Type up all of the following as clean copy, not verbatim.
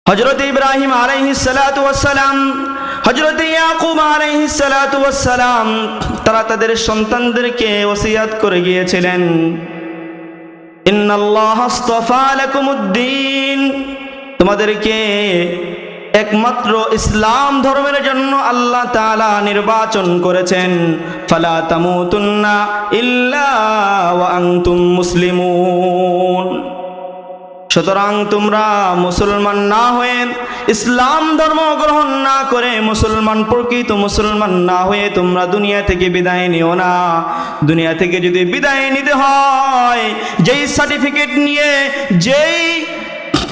হযরত ইব্রাহিম আলাইহিস সালাতু ওয়াস সালাম, হযরত ইয়াকুব আলাইহিস সালাতু ওয়াস সালাম তারা তাদের সন্তানদেরকে ওসিয়াত করে গিয়েছিলেন, ইন্নাল্লাহা আসতাফা লাকুমুদ্দীন, তোমাদেরকে একমাত্র ইসলাম ধর্মের জন্য আল্লাহ তাআলা নির্বাচন করেছেন, ফালা তামুতুন্না ইল্লা ওয়া আনতুম মুসলিমুন। সুতরাং তোমরা মুসলমান না হয়ে, ইসলাম ধর্ম গ্রহণ না করে, মুসলমান প্রকৃত মুসলমান না হয়ে তোমরা দুনিয়া থেকে বিদায় নিও না। দুনিয়া থেকে যদি বিদায় নিতে হয়, যেই সার্টিফিকেট নিয়ে, যেই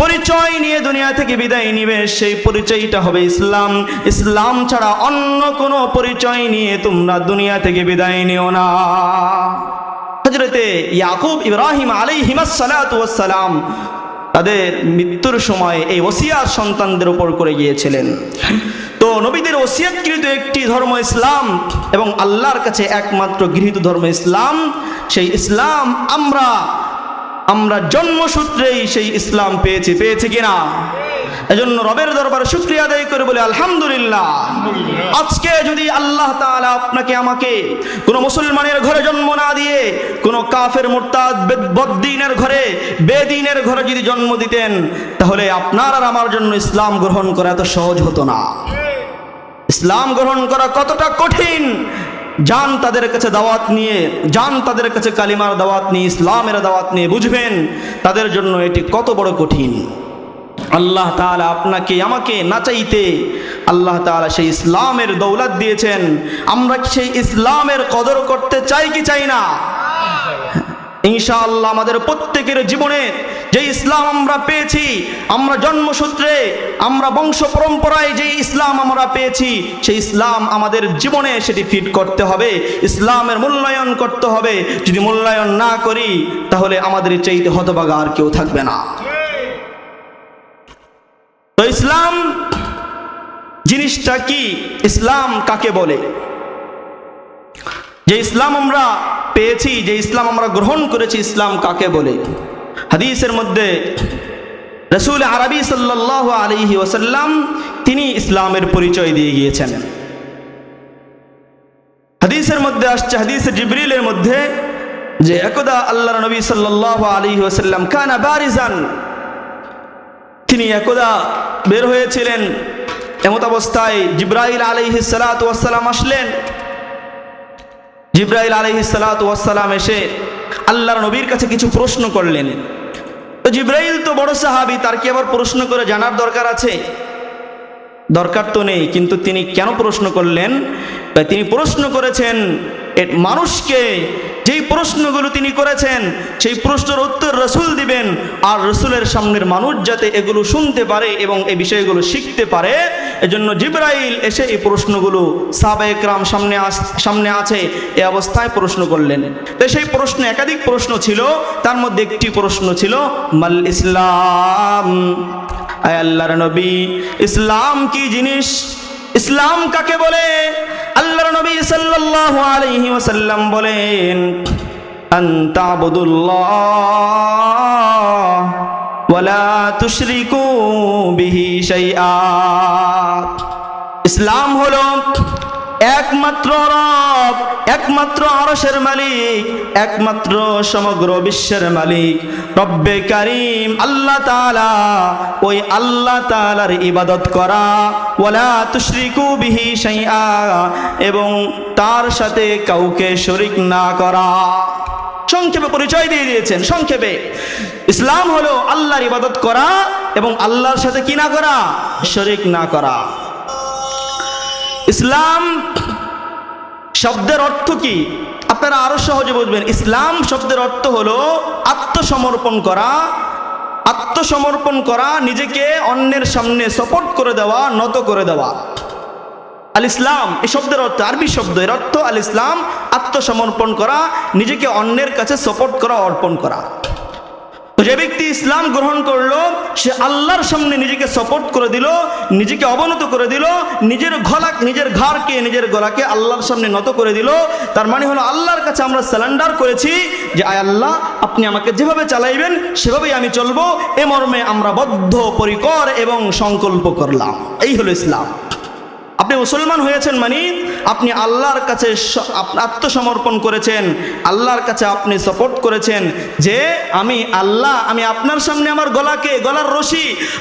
পরিচয় নিয়ে দুনিয়া থেকে বিদায় নিবে, সেই পরিচয়টা হবে ইসলাম। ইসলাম ছাড়া অন্য কোনো পরিচয় নিয়ে তোমরা দুনিয়া থেকে বিদায় নিও না। হযরতে ইয়াকুব ইব্রাহিম আলাইহিস সালাতু ওয়াস সালাম তাদের মৃত্যুর সময় এই ওসিয়াত সন্তানদের উপর করে গিয়েছিলেন। তো নবীদের ওসিয়াতকৃত একটি ধর্ম ইসলাম এবং আল্লাহর কাছে একমাত্র গৃহীত ধর্ম ইসলাম। সেই ইসলাম আমরা জন্মসূত্রেই সেই ইসলাম পেয়েছি কিনা? এজন্য রবের দরবারে শুকরিয়া আদায় করে বলে আলহামদুলিল্লাহ। আজকে যদি আল্লাহ তাআলা আপনাকে আমাকে কোনো মুসলমানের ঘরে জন্ম না দিয়ে কোনো কাফের মুরতাদ বদ্দিনের ঘরে, বেদিনের ঘরে যদি জন্ম দিতেন, তাহলে আপনার আর আমার জন্য ইসলাম গ্রহণ করা এত সহজ হতো না। ইসলাম গ্রহণ করা কতটা কঠিন, যান তাদের কাছে দাওয়াত নিয়ে, যান তাদের কাছে কালিমার দাওয়াত নিয়ে, ইসলামের দাওয়াত নিয়ে, বুঝবেন তাদের জন্য এটি কত বড় কঠিন। আল্লাহ তাআলা আপনাকে আমাকে না চাইতে আল্লাহ তাআলা সেই ইসলামের দৌলত দিয়েছেন। আমরা কি সেই ইসলামের কদর করতে চাই কি চাই না? ইনশাআল্লাহ আমাদের প্রত্যেকের জীবনে যে ইসলাম আমরা পেয়েছি, আমরা জন্মসূত্রে, আমরা বংশ পরম্পরায় যে ইসলাম আমরা পেয়েছি, সেই ইসলাম আমাদের জীবনে সেটি ফিট করতে হবে, ইসলামের মূল্যায়ন করতে হবে। যদি মূল্যায়ন না করি, তাহলে আমাদের চাইতে হতভাগা আর কেউ থাকবে না। তো ইসলাম জিনিসটা কি? ইসলাম কাকে বলে? যে ইসলাম আমরা পেয়েছি, যে ইসলাম আমরা গ্রহণ করেছি, ইসলাম কাকে বলে? হাদিসের মধ্যে রাসূল আরবি সাল্লাল্লাহু আলাইহি ওয়াসাল্লাম তিনি ইসলামের পরিচয় দিয়ে গিয়েছেন। হাদিসের মধ্যে আসছে, হাদিসে জিবরিলের মধ্যে, যে একদা আল্লাহর নবী সাল্লাল্লাহু আলাইহি ওয়াসাল্লাম কানা বারিজান, তিনি একদা বের হয়েছিলেন। এমত অবস্থায় জিবরাইল আলাইহিস সালাতু ওয়াস সালাম আসলেন। জিবরাইল আলাইহিস সালাতু ওয়াস সালাম এসে আল্লাহর নবীর কাছে কিছু প্রশ্ন করলেন। তো জিবরাইল তো বড় সাহাবী, তার কি আবার প্রশ্ন করে জানার দরকার আছে? দরকার তো নেই, কিন্তু তিনি কেন প্রশ্ন করলেন? তিনি প্রশ্ন করেছেন মানুষকে, যেই প্রশ্নগুলো তিনি করেছেন সেই প্রশ্নের উত্তর রাসূল দিবেন, আর রাসূলের সামনের মানুষ যাতে এগুলো শুনতে পারে এবং এই বিষয়গুলো শিখতে পারে, এজন্য জিবরাইল এসে এই প্রশ্নগুলো সাহাবায়ে কেরাম সামনে আছে এই অবস্থায় প্রশ্ন করলেন। তো সেই প্রশ্ন একাধিক প্রশ্ন ছিল, তার মধ্যে একটি প্রশ্ন ছিল মাল ইসলাম, আয় আল্লাহর নবী ইসলাম কি জিনিস? ইসলাম কাকে বলে? আল্লাহর নবী সাল্লাল্লাহু আলাইহি ওয়াসাল্লাম বলেন, আন তা'বুদুল্লাহ ওয়া লা তুশরিকু বিহি শাইআ। ইসলাম হলো একমাত্র রব, একমাত্র আরশের মালিক, একমাত্র সমগ্র বিশ্বের মালিক রব্বে কারীম আল্লাহ তাআলা, ওই আল্লাহ তাআলার ইবাদত করা, ওয়ালা তুশরিকু বিহি শাইআ, এবং তার সাথে কাউকে শরীক না করা। সংক্ষেপে পরিচয় দিয়ে দিয়েছেন। সংক্ষেপে ইসলাম হলো আল্লাহর ইবাদত করা এবং আল্লাহর সাথে কি না করা? শরীক না করা। ইসলাম শব্দের অর্থ কি? আপনারা আরো সহজে বুঝবেন। ইসলাম শব্দের অর্থ হলো আত্মসমর্পণ করা, আত্মসমর্পণ করা, নিজেকে অন্যের সামনে সাপোর্ট করে দেওয়া, নত করে দেওয়া। আল ইসলাম এই শব্দের অর্থ, আরবি শব্দ, এর অর্থ আল ইসলাম, আত্মসমর্পণ করা, নিজেকে অন্যের কাছে সাপোর্ট করা, অর্পণ করা। তো যে ব্যক্তি ইসলাম গ্রহণ করলো সে আল্লাহর সামনে নিজেকে সাপোর্ট করে দিল, নিজেকে অবনত করে দিল, নিজের ঘাড়কে নিজের গলাকে আল্লাহর সামনে নত করে দিল। তার মানে হলো আল্লাহর কাছে আমরা সারেন্ডার করেছি যে আয় আল্লাহ, আপনি আমাকে যেভাবে চালাইবেন সেভাবেই আমি চলবো, এ মর্মে আমরা বদ্ধপরিকর এবং সংকল্প করলাম। এই হলো ইসলাম। আপনি মুসলমান হয়েছেন মানে আপনি আল্লাহর কাছে আত্মসমর্পণ করেছেন, আল্লাহর কাছে আপনি সাপোর্ট করেছেন যে আমি আল্লাহ, আমি আপনার সামনে আমার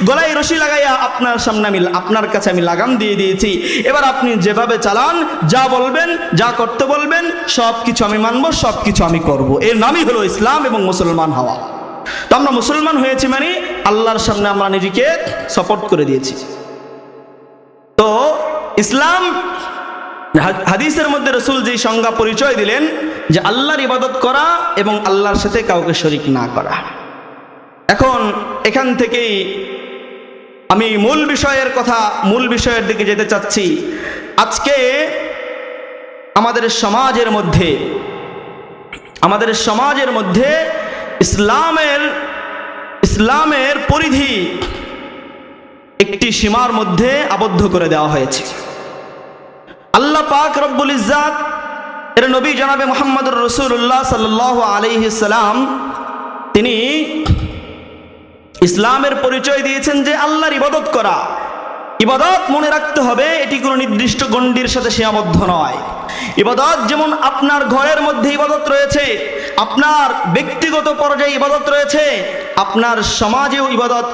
গলায় রশি লাগাইয়া আপনার সামনে আপনার কাছে আমি লাগাম দিয়ে দিয়েছি। এবার আপনি যেভাবে চালান, যা বলবেন, যা করতে বলবেন, সব কিছু আমি মানব, সব কিছু আমি করব। এর নামই হলো ইসলাম এবং মুসলমান হওয়া। তো আমরা মুসলমান হয়েছি মানে আল্লাহর সামনে আমরা নিজেকে সাপোর্ট করে দিয়েছি। তো ইসলাম হাদিসের মধ্যে রাসূল যে সংজ্ঞা পরিচয় দিলেন যে আল্লাহর ইবাদত করা এবং আল্লাহর সাথে কাউকে শরীক না করা। এখন এখান থেকেই আমি মূল বিষয়ের দিকে যেতে চাচ্ছি। আজকে আমাদের সমাজের মধ্যে ইসলামের পরিধি একটি সীমার মধ্যে আবদ্ধ করে দেওয়া হয়েছে। আল্লাহ পাক রব্বুল ইজ্জাত এর নবী জনাবে মুহাম্মদুর রাসূলুল্লাহ সাল্লাল্লাহু আলাইহি সাল্লাম তিনি ইসলামের পরিচয় দিয়েছেন যে আল্লাহর ইবাদত করা। ইবাদত মনে রাখতে হবে এটি কোনো নির্দিষ্ট গণ্ডির সাথে সীমাবদ্ধ নয়। ইবাদত যেমন আপনার ঘরের মধ্যে ইবাদত রয়েছে, আপনার ব্যক্তিগত পর্যায়ে ইবাদত রয়েছে, আপনার সমাজেও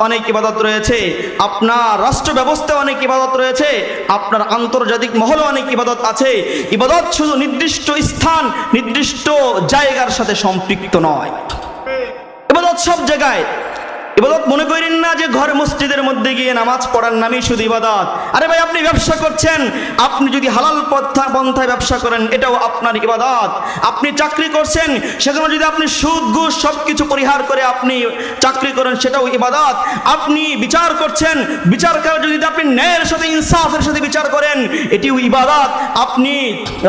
অনেক ইবাদত রয়েছে, আপনার রাষ্ট্র ব্যবস্থায় অনেক ইবাদত রয়েছে, আপনার আন্তর্জাতিক মহলে অনেক ইবাদত আছে। ইবাদত শুধু নির্দিষ্ট স্থান, নির্দিষ্ট জায়গার সাথে সম্পৃক্ত নয়। ইবাদত সব জায়গায়। ইবাদত মনে করেন না যে ঘর মসজিদের মধ্যে গিয়ে নামাজ পড়ার নামই শুধু ইবাদত। আরে ভাই, আপনি ব্যবসা করছেন, আপনি যদি হালাল পন্থায় ব্যবসা করেন এটাও আপনার ইবাদত। আপনি চাকরি করছেন, সেখানে যদি আপনি সুদ ঘুষ সবকিছু পরিহার করে আপনি চাকরি করেন সেটাও ইবাদত। আপনি বিচার করছেন, বিচার করে যদি আপনি ন্যায়ের সাথে ইনসাফের সাথে বিচার করেন এটিও ইবাদত। আপনি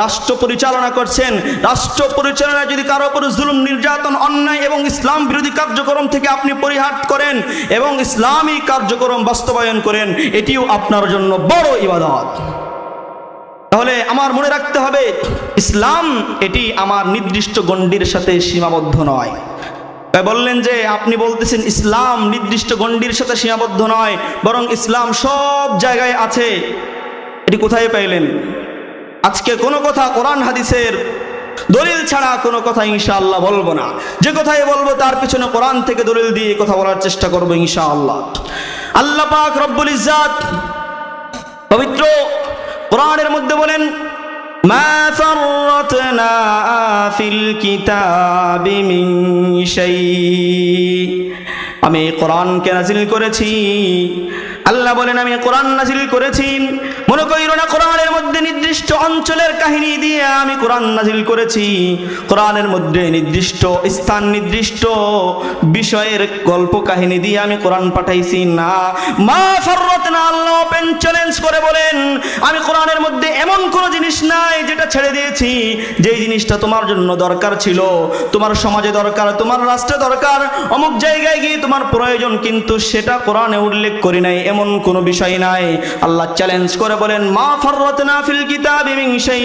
রাষ্ট্র পরিচালনা করছেন, রাষ্ট্র পরিচালনায় যদি কারো উপর জুলুম, নির্যাতন, অন্যায় এবং ইসলাম বিরোধী কার্যক্রম থেকে আপনি পরিহার করেন এবং ইসলামী কার্যক্রম বাস্তবায়ন করেন, এটিও আপনার জন্য বড় ইবাদত। তাহলে আমার মনে রাখতে হবে ইসলাম এটি আমার নির্দিষ্ট গণ্ডির সাথে সীমাবদ্ধ নয়। বললেন যে আপনি বলতেছেন ইসলাম নির্দিষ্ট গণ্ডির সাথে সীমাবদ্ধ নয়, বরং ইসলাম সব জায়গায় আছে। এটি কোথায় পাইলেন? আজকে কোনো কথা কোরআন হাদিসের দলিল ছাড়া কোনো কথা ইনশাআল্লাহ বলবো না। যে কথাই বলবো তার পিছনে কোরআন থেকে দলিল দিয়ে কথা বলার চেষ্টা করবো ইনশাআল্লাহ। আল্লাহ পাক রব্বুল ইজ্জাত পবিত্র কোরআনের মধ্যে বলেন, মা ফাররাতনা ফিল কিতাবি মিন শাই। আমি কোরআনকে নাজিল করেছি, আল্লাহ বলেন আমি কোরআন নাজিল করেছি। মনে করিও না কোরআনের মধ্যে নির্দিষ্ট অঞ্চলের কাহিনী দিয়ে আমি কোরআন নাজিল করেছি, কোরআনের মধ্যে নির্দিষ্ট স্থান, নির্দিষ্ট বিষয়ের গল্প কাহিনী দিয়ে আমি কোরআন পাঠাইছি না। মা ফাররাতনা, আল্লাহ ওপেন চ্যালেঞ্জ করে বলেন আমি কোরআনের মধ্যে এমন কোনো জিনিস নাই যেটা ছেড়ে দিয়েছি। যেই জিনিসটা তোমার জন্য দরকার ছিল, তোমার সমাজে দরকার, তোমার রাষ্ট্রে দরকার, অমুক জায়গায় গিয়ে তোমার প্রয়োজন, কিন্তু সেটা কোরআনে উল্লেখ করি নাই, এমন কোনো বিষয় নাই। আল্লাহ চ্যালেঞ্জ করে বলেন মা ফাররাতনা ফিল কিতাবি মিন শাই।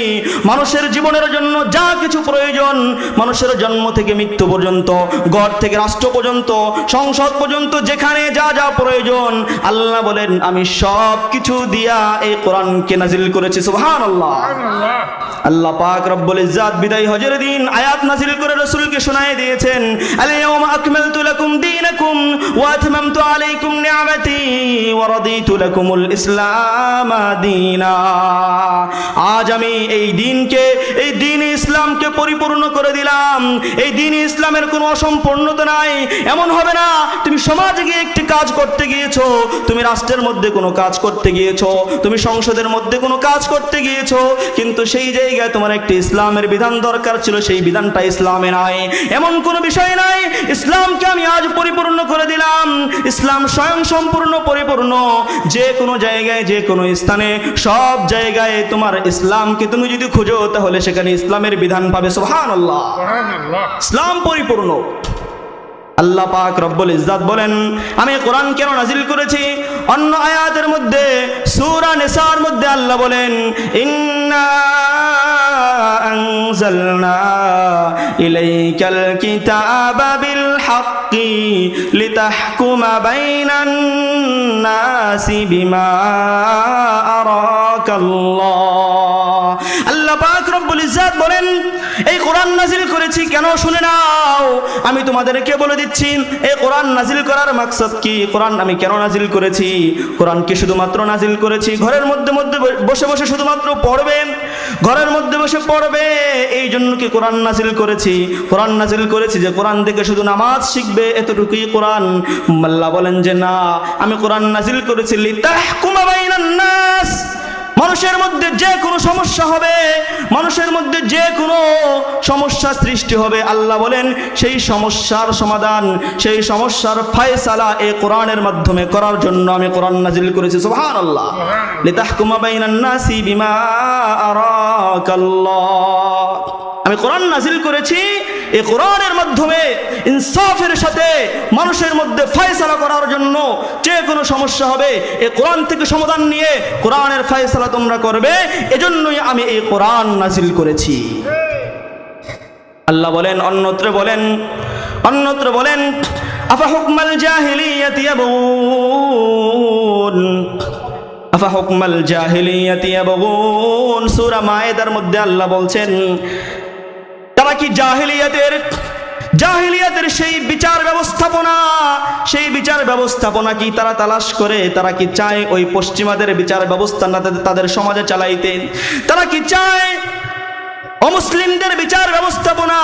মানুষের জীবনের জন্য যা কিছু প্রয়োজন, মানুষের জন্ম থেকে মৃত্যু পর্যন্ত, ঘর থেকে রাষ্ট্র পর্যন্ত, সংসদ পর্যন্ত, যেখানে যা যা প্রয়োজন আল্লাহ বলেন আমি সব কিছু দিয়া এই কোরআনকে নাজিল করেছি। সুবহানাল্লাহ। আল্লাহ পাক রব্বুল ইজ্জাত বিদায় হজের দিন আয়াত নাজিল করে রাসূলকে শোনায় দিয়েছেন, আল ইয়াওমা আকমালতু লাকুম দীনাকুম ওয়া আতমামতু আলাইকুম নি'মাতি ওয়া রাদিতু লাকুমুল ইসলাম দীনা। আজ আমি এই দিন ইসলামকে পরিপূর্ণ করে দিলাম। এই দিন ইসলামের কোনো অসম্পূর্ণতা নাই। এমন হবে না তুমি সমাজে গিয়ে একটি কাজ করতে গিয়েছো, তুমি রাষ্ট্রের মধ্যে কোনো কাজ করতে গিয়েছো, তুমি সংসদের মধ্যে কোনো কাজ করতে গিয়েছো, কিন্তু সেই জায়গায় তোমার একটি ইসলামের বিধান দরকার ছিল, সেই বিধানটা ইসলামে নাই। এমন কোনো বিষয় নাই। ইসলামকে আমি আজ পরিপূর্ণ করে দিলাম। ইসলাম স্বয়ং সম্পূর্ণ পরিপূর্ণ। যে কোনো জায়গায়, যে কোনো স্থানে, সব জায়গায় তোমার ইসলামকে তুমি যদি খুঁজো তাহলে সেখানে ইসলামের বিধান পাবে। সুবহানাল্লাহ। ইসলাম পরিপূর্ণ। আল্লাহ পাক রব্বুল ইজ্জাত বলেন, আমি কোরআন কেন নাজিল করেছি? অন্য আয়াতের মধ্যে সূরা নিসার মধ্যে আল্লাহ বলেন, ইন্না আনজালনা ইলাইকাল কিতাবা বিল হাক্কি লিতাহকুমা বাইনান নাসি বিমা আরাকাল্লাহ। আল্লাহ পাক রব্বুল ইজ্জাত বলেন, এই কোরআন নাজিল করেছি কেন শুনে নাও। আমি তোমাদেরকে বলে দিচ্ছি এই কোরআন নাজিল করার মাকসাদ কি, কোরআন আমি কেন নাজিল করেছি। কোরআনকে শুধুমাত্র নাজিল করেছি ঘরের মধ্যে বসে বসে শুধুমাত্র পড়বে, ঘরের মধ্যে বসে পড়বে, এই জন্য কি কোরআন নাজিল করেছি। কোরআন নাজিল করেছি যে কোরআন থেকে শুধু নামাজ শিখবে, এতটুকুই কোরআন। আল্লাহ বলেন যে না, আমি কোরআন নাজিল করেছি লিতাহকুমা বাইনান নাস, মানুষের মধ্যে যে কোনো সমস্যা হবে, মানুষের মধ্যে যে কোনো সমস্যা সৃষ্টি হবে, আল্লাহ বলেন সেই সমস্যার সমাধান, সেই সমস্যার ফয়সালা এই কোরআনের মাধ্যমে করার জন্য আমি কোরআন নাজিল করেছি। সুবহানাল্লাহ। লিতাহকুমা বাইনান নাসি বিমা আরাকাল্লাহ। আমি কোরআন নাজিল করেছি এই কোরআনের মাধ্যমে ইনসাফের সাথে মানুষের মধ্যে ফয়সালা করার জন্য। যে কোনো সমস্যা হবে এই কোরআন থেকে সমাধান নিয়ে কোরআনের ফয়সালা তোমরা করবে, এজন্যই আমি এই কোরআন নাজিল করেছি। আল্লাহ বলেন, অন্যত্র বলেন আফা হুকমাল জাহিলিয়াতি ইয়াবগুন, আফা হুকমাল জাহিলিয়াতি ইয়াবগুন। সূরা মায়েদার মধ্যে আল্লাহ বলছেন, তারা কি জাহিলিয়াতের সেই বিচার ব্যবস্থাপনা কি তারা তালাশ করে? তারা কি চায় ওই পশ্চিমাদের বিচার ব্যবস্থা না তাদের সমাজে চালাইতে? তারা কি চায় অমুসলিমদের বিচার ব্যবস্থাপনা,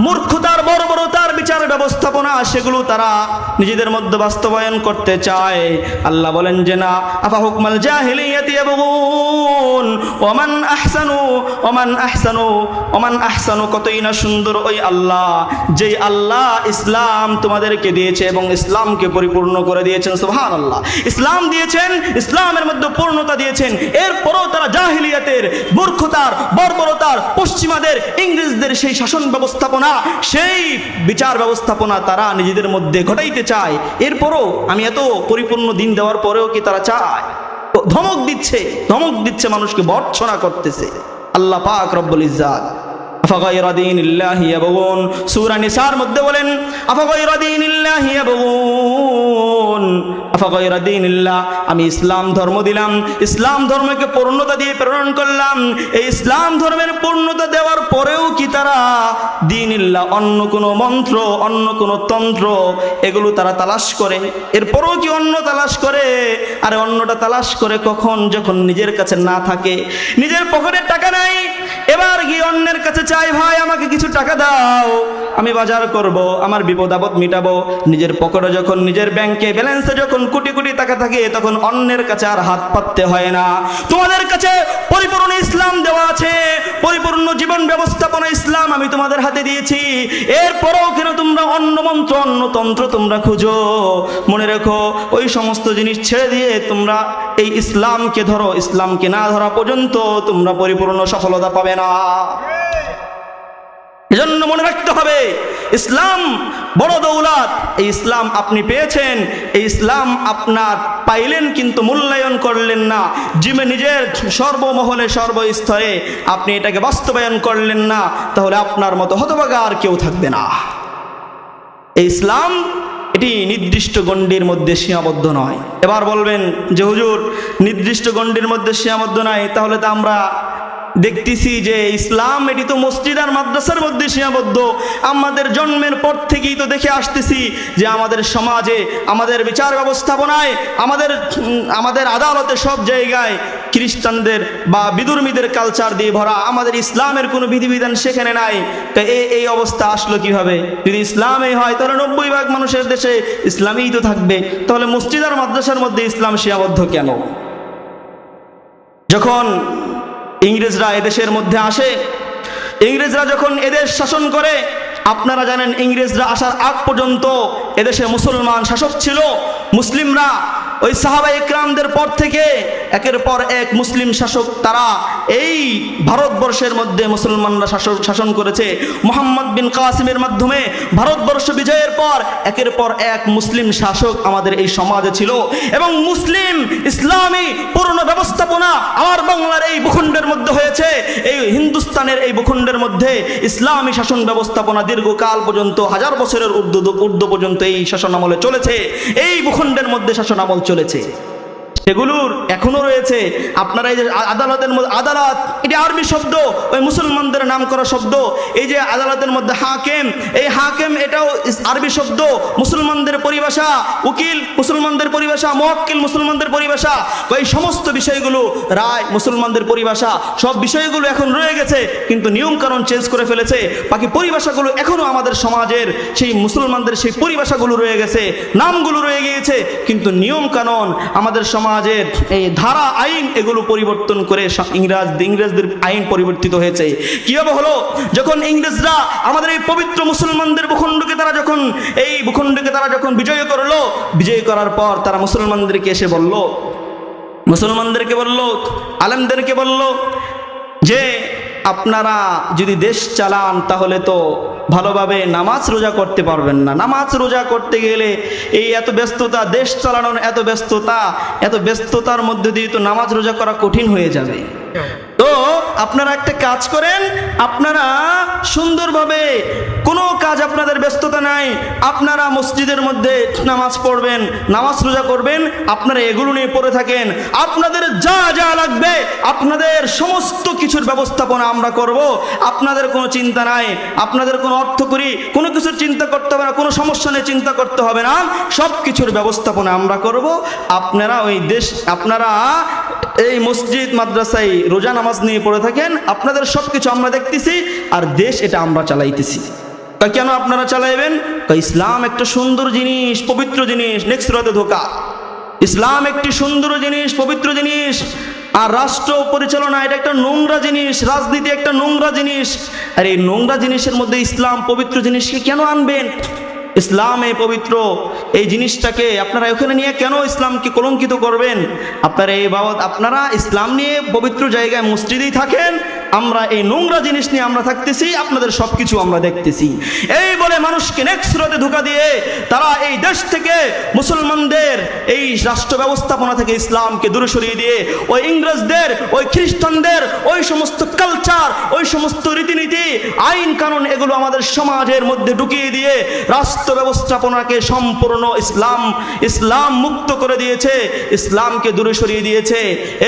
মূর্খতার বর্বরতার বিচার ব্যবস্থাপনা, সেগুলো তারা নিজেদের মধ্যে বাস্তবায়ন করতে চায়? আল্লাহ বলেন যে না, আফা হুকমাল জাহিলিয়াতি ইয়াবগুন ওমান আহসানু, কতই না সুন্দর ওই আল্লাহ, যেই আল্লাহ ইসলাম তোমাদেরকে দিয়েছে এবং ইসলামকে পরিপূর্ণ করে দিয়েছেন। সুবহানাল্লাহ। ইসলাম দিয়েছেন, ইসলামের মধ্যে পূর্ণতা দিয়েছেন, এরপরও তারা জাহিলিয়াতের, মূর্খতার, বর্বরতার, পশ্চিমাদের, ইংরেজদের সেই শাসন ব্যবস্থাপনা, সেই বিচার ব্যবস্থাপনা তারা নিজেদের মধ্যে ঘটাইতে চায়। এরপরও আমি এত পরিপূর্ণ দিন দেওয়ার পরেও কি তারা চায়? ধমক দিচ্ছে, মানুষকে ভর্ৎসনা করতেছে। আল্লাহ পাক রব্বুল ইজ্জাত আফাগায়রা দীনিল্লাহি ইয়াবগুন, সূরা নিসার মধ্যে বলেন আফাগায়রা দীনিল্লাহি ইয়াবগুন, আফাগায়রা দীনিল্লাহ, আমি ইসলাম ধর্ম দিলাম, ইসলাম ধর্মকে পূর্ণতা দিয়ে প্রেরণ করলাম। এই ইসলাম ধর্মের পূর্ণতা দেওয়ার পরেও কি তারা দীনিল্লাহ, অন্য কোনো মন্ত্র, অন্য কোনো তন্ত্র, এগুলো তারা তালাশ করে? এরপরও কি অন্য তালাশ করে? আরে অন্যটা তালাশ করে কখন? যখন নিজের কাছে না থাকে, নিজের পকেটে টাকা নাই, এবার গিয়ে অন্যের কাছে চাই, ভাই আমাকে কিছু টাকা দাও, আমি বাজার করব, আমার বিপদ আপদ মিটাবো। নিজের পকেটে যখন, নিজের ব্যাংকে ব্যালেন্সে যখন কোটি কোটি টাকা থাকে, তখন অন্যের কাছে আর হাত পাততে হয় না। তোমাদের কাছে পরিপূর্ণ ইসলাম দেওয়া আছে, পরিপূর্ণ জীবন ব্যবস্থাপনা ইসলাম আমি তোমাদের হাতে দিয়েছি, এরপরও কেন তোমরা অন্য মন্ত্র, অন্য তন্ত্র তোমরা খুঁজো? মনে রেখো, ওই সমস্ত জিনিস ছেড়ে দিয়ে তোমরা এই ইসলামকে ধরো, ইসলামকে না ধরা পর্যন্ত তোমরা পরিপূর্ণ সফলতা পাবে না। এজন্য মনে রাখতে হবে, ইসলাম বড় দৌলত। এই ইসলাম আপনি পেয়েছেন, এই ইসলাম আপনার পাইলেন, কিন্তু মূল্যায়ন করলেন না। নিজের সর্বমহলে, সর্বস্তরে আপনি এটাকে বাস্তবায়ন করলেন না, তাহলে আপনার মতো হতভাগা আর কেউ থাকবে না। এই ইসলাম এটি নির্দিষ্ট গণ্ডির মধ্যে সীমাবদ্ধ নয়। এবার বলবেন যে হুজুর, নির্দিষ্ট গণ্ডির মধ্যে সীমাবদ্ধ নয়, তাহলে তো আমরা দেখতেছি যে ইসলাম এটি তো মসজিদ আর মাদ্রাসার মধ্যে সীমাবদ্ধ। আমাদের জন্মের পর থেকেই তো দেখে আসতেছি যে আমাদের সমাজে, আমাদের বিচার ব্যবস্থাপনায়, আমাদের আদালতে, সব জায়গায় খ্রিস্টানদের বা বিধর্মীদের কালচার দিয়ে ভরা। আমাদের ইসলামের কোনো বিধিবিধান সেখানে নাই। তো এই অবস্থা আসলো কিভাবে? যদি ইসলামই হয় তাহলে 90% মানুষের দেশে ইসলামই তো থাকবে, তাহলে মসজিদ আর মাদ্রাসার মধ্যে ইসলাম সীমাবদ্ধ কেন? যখন ইংরেজরা এদেশের মধ্যে আসে, ইংরেজরা যখন এদেশ শাসন করে, আপনারা জানেন ইংরেজরা আসার আগ পর্যন্ত এদেশে মুসলমান শাসক ছিল। মুসলিমরা ওই সাহাবা ইকরামদের পর থেকে একের পর এক মুসলিম শাসক তারা এই ভারতবর্ষের মধ্যে মুসলমানরা শাসন করেছে। মুহাম্মদ বিন কাসিমের মাধ্যমে ভারতবর্ষ বিজয়ের পর একের পর এক মুসলিম শাসক আমাদের এই সমাজে ছিল এবং মুসলিম ইসলামী পূর্ণ ব্যবস্থাপনা আমার বাংলার এই ভূখণ্ডের মধ্যে হয়েছে। এই হিন্দুস্তানের এই ভূখণ্ডের মধ্যে ইসলামী শাসন ব্যবস্থাপনা দীর্ঘকাল পর্যন্ত, হাজার বছরের ঊর্ধ্ব পর্যন্ত এই শাসন আমলে চলেছে। এই ভূখণ্ডের মধ্যে শাসন আমল চলেছে, সেগুলোর এখনো রয়েছে। আপনারা এই যে আদালতের মধ্যে, আদালত এটি আরবি শব্দ, ওই মুসলমানদের নাম করা শব্দ। এই যে আদালতের মধ্যে হাকিম, এই হাকিম এটাও আরবি শব্দ, মুসলমানদের পরিভাষা। উকিল মুসলমানদের পরিভাষা, মুওয়াক্কিল মুসলমানদের পরিভাষা। এই সমস্ত বিষয়গুলো, রায় মুসলমানদের পরিভাষা, সব বিষয়গুলো এখন রয়ে গেছে, কিন্তু নিয়ম কানুন চেঞ্জ করে ফেলেছে। বাকি পরিভাষাগুলো এখনো আমাদের সমাজের সেই মুসলমানদের সেই পরিভাষাগুলো রয়ে গেছে, নামগুলো রয়ে গিয়েছে, কিন্তু নিয়ম কানুন আমাদের সমাজের এই ধারা আইন এগুলো পরিবর্তন করে ইংরেজদের আইন পরিবর্তিত হয়েছে। কিভাবে হলো? যখন ইংরেজরা আমাদের এই পবিত্র মুসলমানদের ভূখণ্ডকে তারা যখন বিজয় করলো, বিজয় করার পর তারা মুসলমানদেরকে এসে বলল, মুসলমানদেরকে বলল, আলেমদেরকে বলল যে আপনারা যদি দেশ চালান তাহলে তো ভালোভাবে নামাজ রোজা করতে পারবেন না। নামাজ রোজা করতে গেলে এই এত ব্যস্ততা, দেশ চালানোর এত ব্যস্ততার মধ্যে দিয়ে তো নামাজ রোজা করা কঠিন হয়ে যাবে। তো আপনারা একটা কাজ করেন, আপনারা সুন্দরভাবে কোনো কাজ আপনাদের ব্যস্ততা নাই, আপনারা মসজিদের মধ্যে নামাজ পড়বেন, নামাজ রোজা করবেন, আপনারা এগুলো নিয়ে পড়ে থাকেন। আপনাদের যা যা লাগবে আপনাদের সমস্ত কিছুর ব্যবস্থাপনা আমরা করব। আপনাদের কোনো চিন্তা নাই, আপনাদের কোনো অর্থ করি কোনো কিছুর চিন্তা করতে হবে না, কোনো সমস্যা নিয়ে চিন্তা করতে হবে না, সব কিছুর ব্যবস্থাপনা আমরা করব। আপনারা আপনারা এই মসজিদ মাদ্রাসায় রোজা নামাজ নিয়ে পড়ে থাকেন, আপনাদের সব কিছু আমরা দেখতেছি, আর দেশ এটা আমরা চালাইতেছি। কেন আপনারা চালাইবেন? ইসলাম একটা সুন্দর জিনিস, পবিত্র জিনিস। নেক্সট রাতে ধোকা। ইসলাম একটি সুন্দর জিনিস, পবিত্র জিনিস, আর রাষ্ট্র পরিচালনা এটা একটা নোংরা জিনিস, রাজনীতি একটা নোংরা জিনিস। আর এই নোংরা জিনিসের মধ্যে ইসলাম পবিত্র জিনিসকে কেন আনবেন? ইসলাম এই পবিত্র এই জিনিসটাকে আপনারা ওখানে নিয়ে কেন ইসলামকে কলঙ্কিত করবেন? আপনারা ইসলাম নিয়ে পবিত্র জায়গায় মসজিদেই থাকেন, আমরা এই নোংরা জিনিস নিয়ে আমরা থাকতেছি, আপনাদের সব কিছু আমরা দেখতেছি। এই বলে মানুষকে নেক্সট রাতে ধোঁকা দিয়ে তারা এই দেশ থেকে মুসলমানদের এই রাষ্ট্র ব্যবস্থাপনা থেকে ইসলামকে দূরে সরিয়ে দিয়ে ওই ইংরেজদের, ওই খ্রিস্টানদের ওই সমস্ত কালচার, ওই সমস্ত রীতিনীতি, আইন কানুন এগুলো আমাদের সমাজের মধ্যে ঢুকিয়ে দিয়ে রাষ্ট্র ব্যবস্থাপনাকে সম্পূর্ণ ইসলাম মুক্ত করে দিয়েছে, ইসলামকে দূরে সরিয়ে দিয়েছে।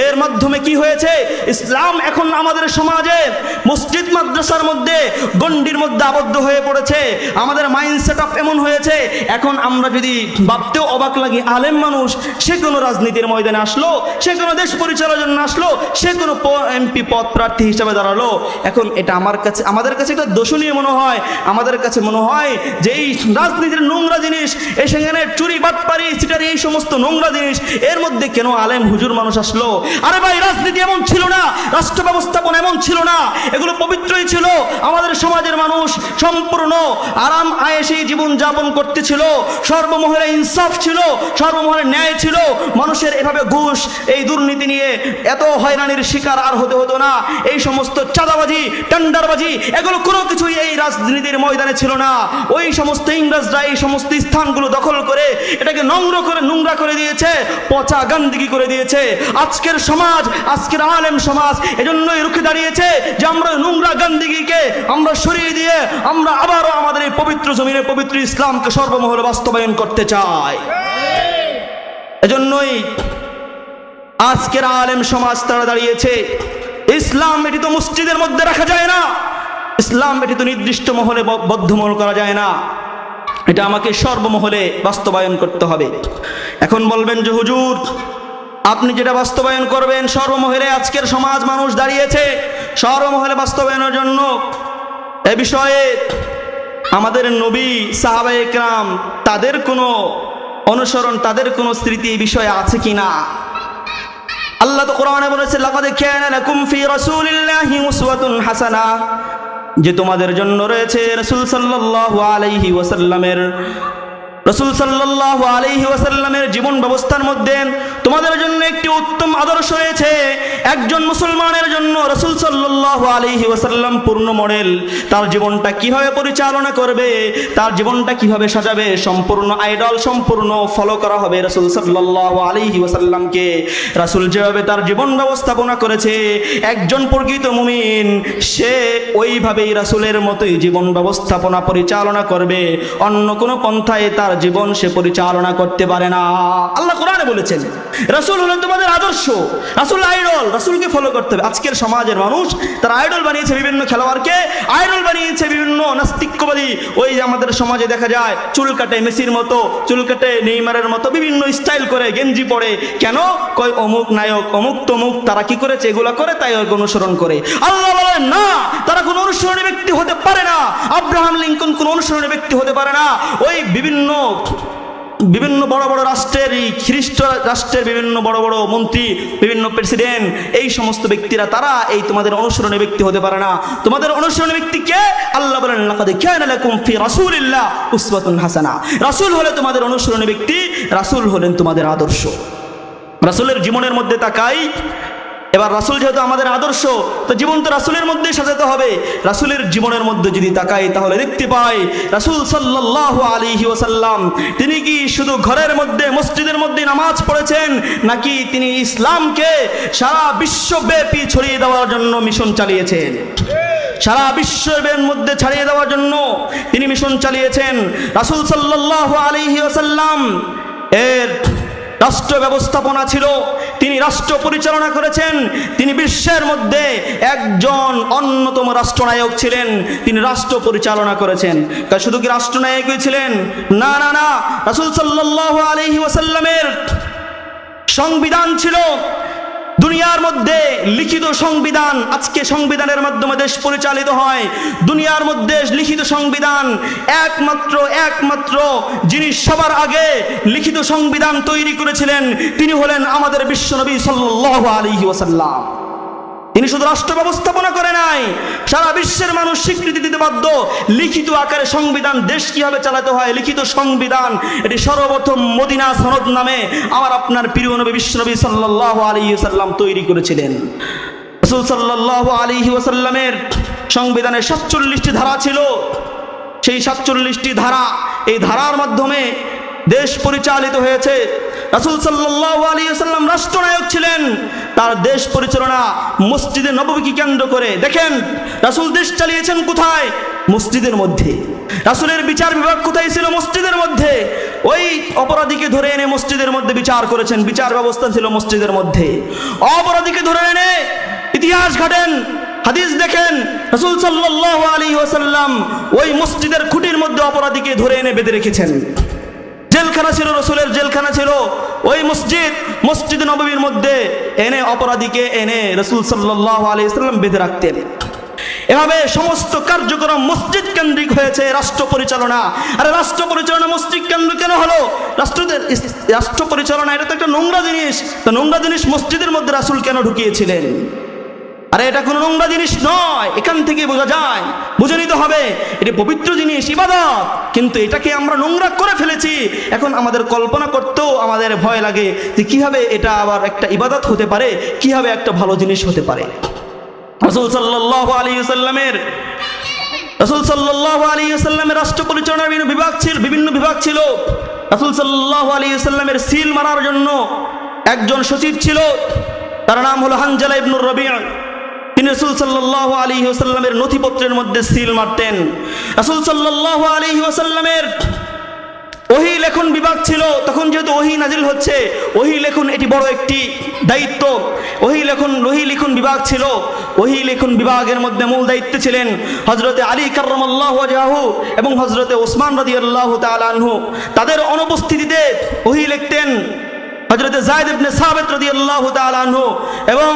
এর মাধ্যমে কি হয়েছে? ইসলাম এখন আমাদের সমাজে মসজিদ মাদ্রাসার মধ্যে গণ্ডির মধ্যে আবদ্ধ হয়ে পড়েছে। আমাদের মাইন্ড সেট আপ এমন হয়েছে, এখন আমরা যদি ভাবতেও অবাক লাগে, আলেম মানুষ সে কোনো রাজনীতির ময়দানে আসলো, সে কোনো দেশ পরিচালনার জন্য আসলো, সে কোনো এমপি পদ প্রার্থী হিসাবে দাঁড়ালো, এখন এটা আমাদের কাছে একটা দোষণীয় মনে হয়। আমাদের কাছে মনে হয় যে এই রাজনীতির নোংরা জিনিস, এই সেখানে চুরি বাটপারি সিটারি এই সমস্ত নোংরা জিনিস, এর মধ্যে কেন আলেম হুজুর মানুষ আসলো? আরে ভাই, রাজনীতি এমন ছিল না, রাষ্ট্র ব্যবস্থাপনা এমন ছিল না, এগুলো পবিত্রই ছিল। আমাদের সমাজের মানুষ সম্পূর্ণ আরাম আয়েশে জীবন যাপন করতেছিল, সর্বমহলে ইনসাফ ছিল, সর্বমহলে ন্যায় ছিল। মানুষের এভাবে ঘুষ, এই দুর্নীতি নিয়ে এত হয়রানির শিকার আর হতে হতো না। এই সমস্ত চাঁদাবাজি, টেন্ডারবাজি এগুলো কোনো কিছুই এই রাজনীতির ময়দানে ছিল না। ওই সমস্ত ইংরেজরা এই সমস্ত স্থানগুলো দখল করে এটাকে নোংরা করে দিয়েছে, পচা গান্দিগি করে দিয়েছে। আজকের সমাজ, আজকের আলেম সমাজ এজন্যই রুখে দাঁড়িয়েছে যে আমরা নোংরা গান্দিগিকে আমরা সরিয়ে দিয়ে আমরা আবারও আমাদের এই পবিত্র জমিনে পবিত্র ইসলামকে সর্বমহলে বাস্তবায়ন করতে চাই। এজন্যই আজকের আলেম সমাজ তারা দাঁড়িয়েছে। ইসলাম এটি তো মসজিদের মধ্যে রাখা যায় না, ইসলাম এটি তো নির্দিষ্ট মহলে বদ্ধমূল করা যায় না, এটা আমাকে সর্বমহলে বাস্তবায়ন করতে হবে। এখন বলবেন যে হুজুর আপনি যেটা বাস্তবায়ন করবেন সর্বমহলে, আজকের সমাজ মানুষ দাঁড়িয়েছে সর্বমহলে বাস্তবায়নের জন্য। এ বিষয়ে আমাদের নবী, সাহাবায়ে কেরাম তাদের কোনো অনুসরণ, তাদের কোনো স্মৃতি এই বিষয়ে আছে কিনা? আল্লাহ তো কোরআনে বলেছে, লাকাদ কানা লাকুম ফি রাসূলিল্লাহি উসওয়াতুন হাসানাহ, যে তোমাদের জন্য রয়েছে রাসূল সাল্লাল্লাহু আলাইহি ওয়াসাল্লামের রাসূল সাল্লাল্লাহু আলাইহি ওয়াসাল্লামের জীবন ব্যবস্থার মধ্যে তোমাদের জন্য একটি উত্তম আদর্শ রয়েছে। একজন মুসলমানের জন্য রাসূল সাল্লাল্লাহু আলাইহি ওয়াসাল্লাম পূর্ণ মডেল। তার জীবনটা কিভাবে পরিচালনা করবে, তার জীবনটা কিভাবে সাজাবে, সম্পূর্ণ আইডল, সম্পূর্ণ ফলো করা হবে রাসূল সাল্লাল্লাহু আলাইহি ওয়াসাল্লামকে। রাসূল যেভাবে তার জীবন ব্যবস্থাপনা করেছে, একজন প্রকৃত মুমিন সে ওইভাবেই রাসূলের মতোই জীবন ব্যবস্থাপনা পরিচালনা করবে। অন্য কোনো পন্থায় তার জীবন সে পরিচালনা করতে পারে না। আল্লাহ কোরআনে বলেছেন রাসূল হলেন তোমাদের আদর্শ, রাসূল আইডল, রাসূলকে ফলো করতে হবে। আজকের সমাজের মানুষ তারা আইডল বানিয়েছে বিভিন্ন খেলোয়াড়কে, আইডল বানিয়েছে বিভিন্ন নাস্তিক্যবাদী। ওই যে আমাদের সমাজে দেখা যায় চুল কাটে মেসির মতো, চুল কাটে নেইমারের মতো বিভিন্ন স্টাইল করে গেঞ্জি পরে, কেন কয় অমুক নায়ক অমুক তমুক তারা কি করেছে এগুলা করে তাই অনুসরণ করে। আল্লাহ বলেন না, তারা কোনো অনুসরণী ব্যক্তি হতে পারে না। আব্রাহাম লিঙ্কন কোনো অনুসরণী ব্যক্তি হতে পারে না। ওই বিভিন্ন বড় বড় রাষ্ট্রের, এই খ্রিস্ট রাষ্ট্রের বিভিন্ন বড় বড় মন্ত্রী, বিভিন্ন প্রেসিডেন্ট, এই সমস্ত ব্যক্তিরা তারা এই তোমাদের অনুসরণী ব্যক্তি হতে পারে না। তোমাদের অনুসরণী ব্যক্তি কে? আল্লাহ বলেন লাকাদ কানা লাকুম ফি রাসূলিল্লাহ উসওয়াতুন হাসানাহ। রাসূল হলে তোমাদের অনুসরণী ব্যক্তি, রাসূল হলেন তোমাদের আদর্শ। রাসূলের জীবনের মধ্যে তাকাই। এবার রাসূল যেহেতু আমাদের আদর্শ, তো জীবন তো রাসূলের মধ্যেই সাজাতে হবে। রাসূলের জীবনের মধ্যে যদি তাকাই তাহলে দেখতে পাই রাসূল সাল্লাল্লাহু আলাইহি ওয়াসাল্লাম তিনি কি শুধু ঘরের মধ্যে মসজিদের মধ্যে নামাজ পড়েছেন, নাকি তিনি ইসলামকে সারা বিশ্বব্যাপী ছড়িয়ে দেওয়ার জন্য মিশন চালিয়েছেন? সারা বিশ্বের মধ্যে ছড়িয়ে দেওয়ার জন্য তিনি মিশন চালিয়েছেন। রাসূল সাল্লাল্লাহু আলাইহি ওয়াসাল্লাম এর রাষ্ট্র ব্যবস্থাপনা ছিল, তিনি রাষ্ট্র পরিচালনা করেছেন। তিনি বিশ্বের মধ্যে একজন অন্যতম রাষ্ট্রনায়ক ছিলেন, তিনি রাষ্ট্র পরিচালনা করেছেন। শুধু কি রাষ্ট্রনায়কই ছিলেন? না না না, রাসূল সাল্লাল্লাহু আলাইহি ওয়াসাল্লামের সংবিধান ছিল দুনিয়ার মধ্যে লিখিত সংবিধান। আজকে সংবিধানের মাধ্যমে দেশ পরিচালিত হয়। দুনিয়ার মধ্যে লিখিত সংবিধান একমাত্র যিনি সবার আগে লিখিত সংবিধান তৈরি করেছিলেন তিনি হলেন আমাদের বিশ্বনবী সাল্লাল্লাহু আলাইহি ওয়াসাল্লাম। তিনি শুধু রাষ্ট্র ব্যবস্থাপনা করে নাই, সারা বিশ্বের মানুষ স্বীকৃতি দিতে বাধ্য। লিখিত আকারে সংবিধান, দেশ কিভাবে চালাতে হয়, লিখিত সংবিধান এটি সর্বপ্রথম মদিনা সনদ নামে আমার আপনার প্রিয় নবী বিশ্বনবী সাল্লাল্লাহু আলাইহি ওয়াসাল্লাম তৈরি করেছিলেন। রাসূল সাল্লাল্লাহু আলাইহি ওয়াসাল্লামের সংবিধানে 47টি ধারা ছিল। সেই 47টি ধারা, এই ধারার মাধ্যমে দেশ পরিচালিত হয়েছে। রাসূল সাল্লাল্লাহু আলাইহি ওয়াসাল্লাম রাষ্ট্রনায়ক ছিলেন। তার দেশ পরিচালনা মসজিদে নববীকে কেন্দ্র করে। দেখেন রাসূল দেশ চালিয়েছেন কোথায়? মসজিদের মধ্যে। রাসূলের বিচার বিভাগ কোথায় ছিল? মসজিদের মধ্যে। ওই অপরাধীকে ধরে এনে মসজিদের মধ্যে বিচার করেছেন, বিচার ব্যবস্থা ছিল মসজিদের মধ্যে। অপরাধীকে ধরে এনে ইতিহাস ঘাটেন, হাদিস দেখেন, রাসূল সাল্লাল্লাহু আলাইহি ওয়াসাল্লাম ওই মসজিদের খুঁটির মধ্যে অপরাধীকে ধরে এনে বেঁধে রেখেছেন। জেলখানা ছিল, রাসূলের জেলখানা ছিল ওই মসজিদ নববীর মধ্যে। এনে অপরাধীকে এনে রাসূল সাল্লাল্লাহু আলাইহি ওয়াসাল্লাম বেঁধে রাখতেন। এভাবে সমস্ত কার্যক্রম মসজিদ কেন্দ্রিক হয়েছে রাষ্ট্র পরিচালনা। আরে রাষ্ট্র পরিচালনা মসজিদ কেন্দ্র কেন হলো? রাষ্ট্র পরিচালনা এটা তো একটা নোংরা জিনিস। তো নোংরা জিনিস মসজিদের মধ্যে রাসূল কেন ঢুকিয়েছিলেন? আরে এটা কোনো নোংরা জিনিস নয়, এখান থেকে বোঝা যায়, বুঝে নিতে হবে এটি পবিত্র জিনিস, ইবাদত। কিন্তু এটাকে আমরা নোংরা করে ফেলেছি। এখন আমাদের কল্পনা করতেও আমাদের ভয় লাগে যে কিভাবে এটা আবার একটা ইবাদত হতে পারে, কিভাবে একটা ভালো জিনিস হতে পারে। রাসূল সাল্লাল্লাহু আলাইহি ওয়াসাল্লামের রাষ্ট্র পরিচালনার বিভিন্ন বিভাগ ছিল। রাসূল সাল্লাল্লাহু আলাইহি ওয়াসাল্লামের সিল মারার জন্য একজন সচিব ছিল, তার নাম হলো হানজালা ইবনুর রবি'। তিনি রাসূল সাল্লাল্লাহু আলাইহি ওয়াসাল্লামের নথিপত্রের মধ্যে সিল মারতেন। রাসূল সাল্লাল্লাহু আলাইহি ওয়াসাল্লামের ওহী লেখন বিভাগ ছিল। তখন যেহেতু ওহী নাজিল হচ্ছে, ওহী লেখন এটি বড় একটি দায়িত্ব। ওহী লিখন বিভাগ ছিল। ওহী লেখন বিভাগের মধ্যে মূল দায়িত্বে ছিলেন হযরতে আলী কাররামাল্লাহু ওয়াজহাহু এবং হযরতে ওসমান রাদিয়াল্লাহু তাআলা আনহু। তাদের অনুপস্থিতিতে ওহী লিখতেন হযরতে যায়েদ ইবনে সাবিত রাদিয়াল্লাহু তাআলা আনহু এবং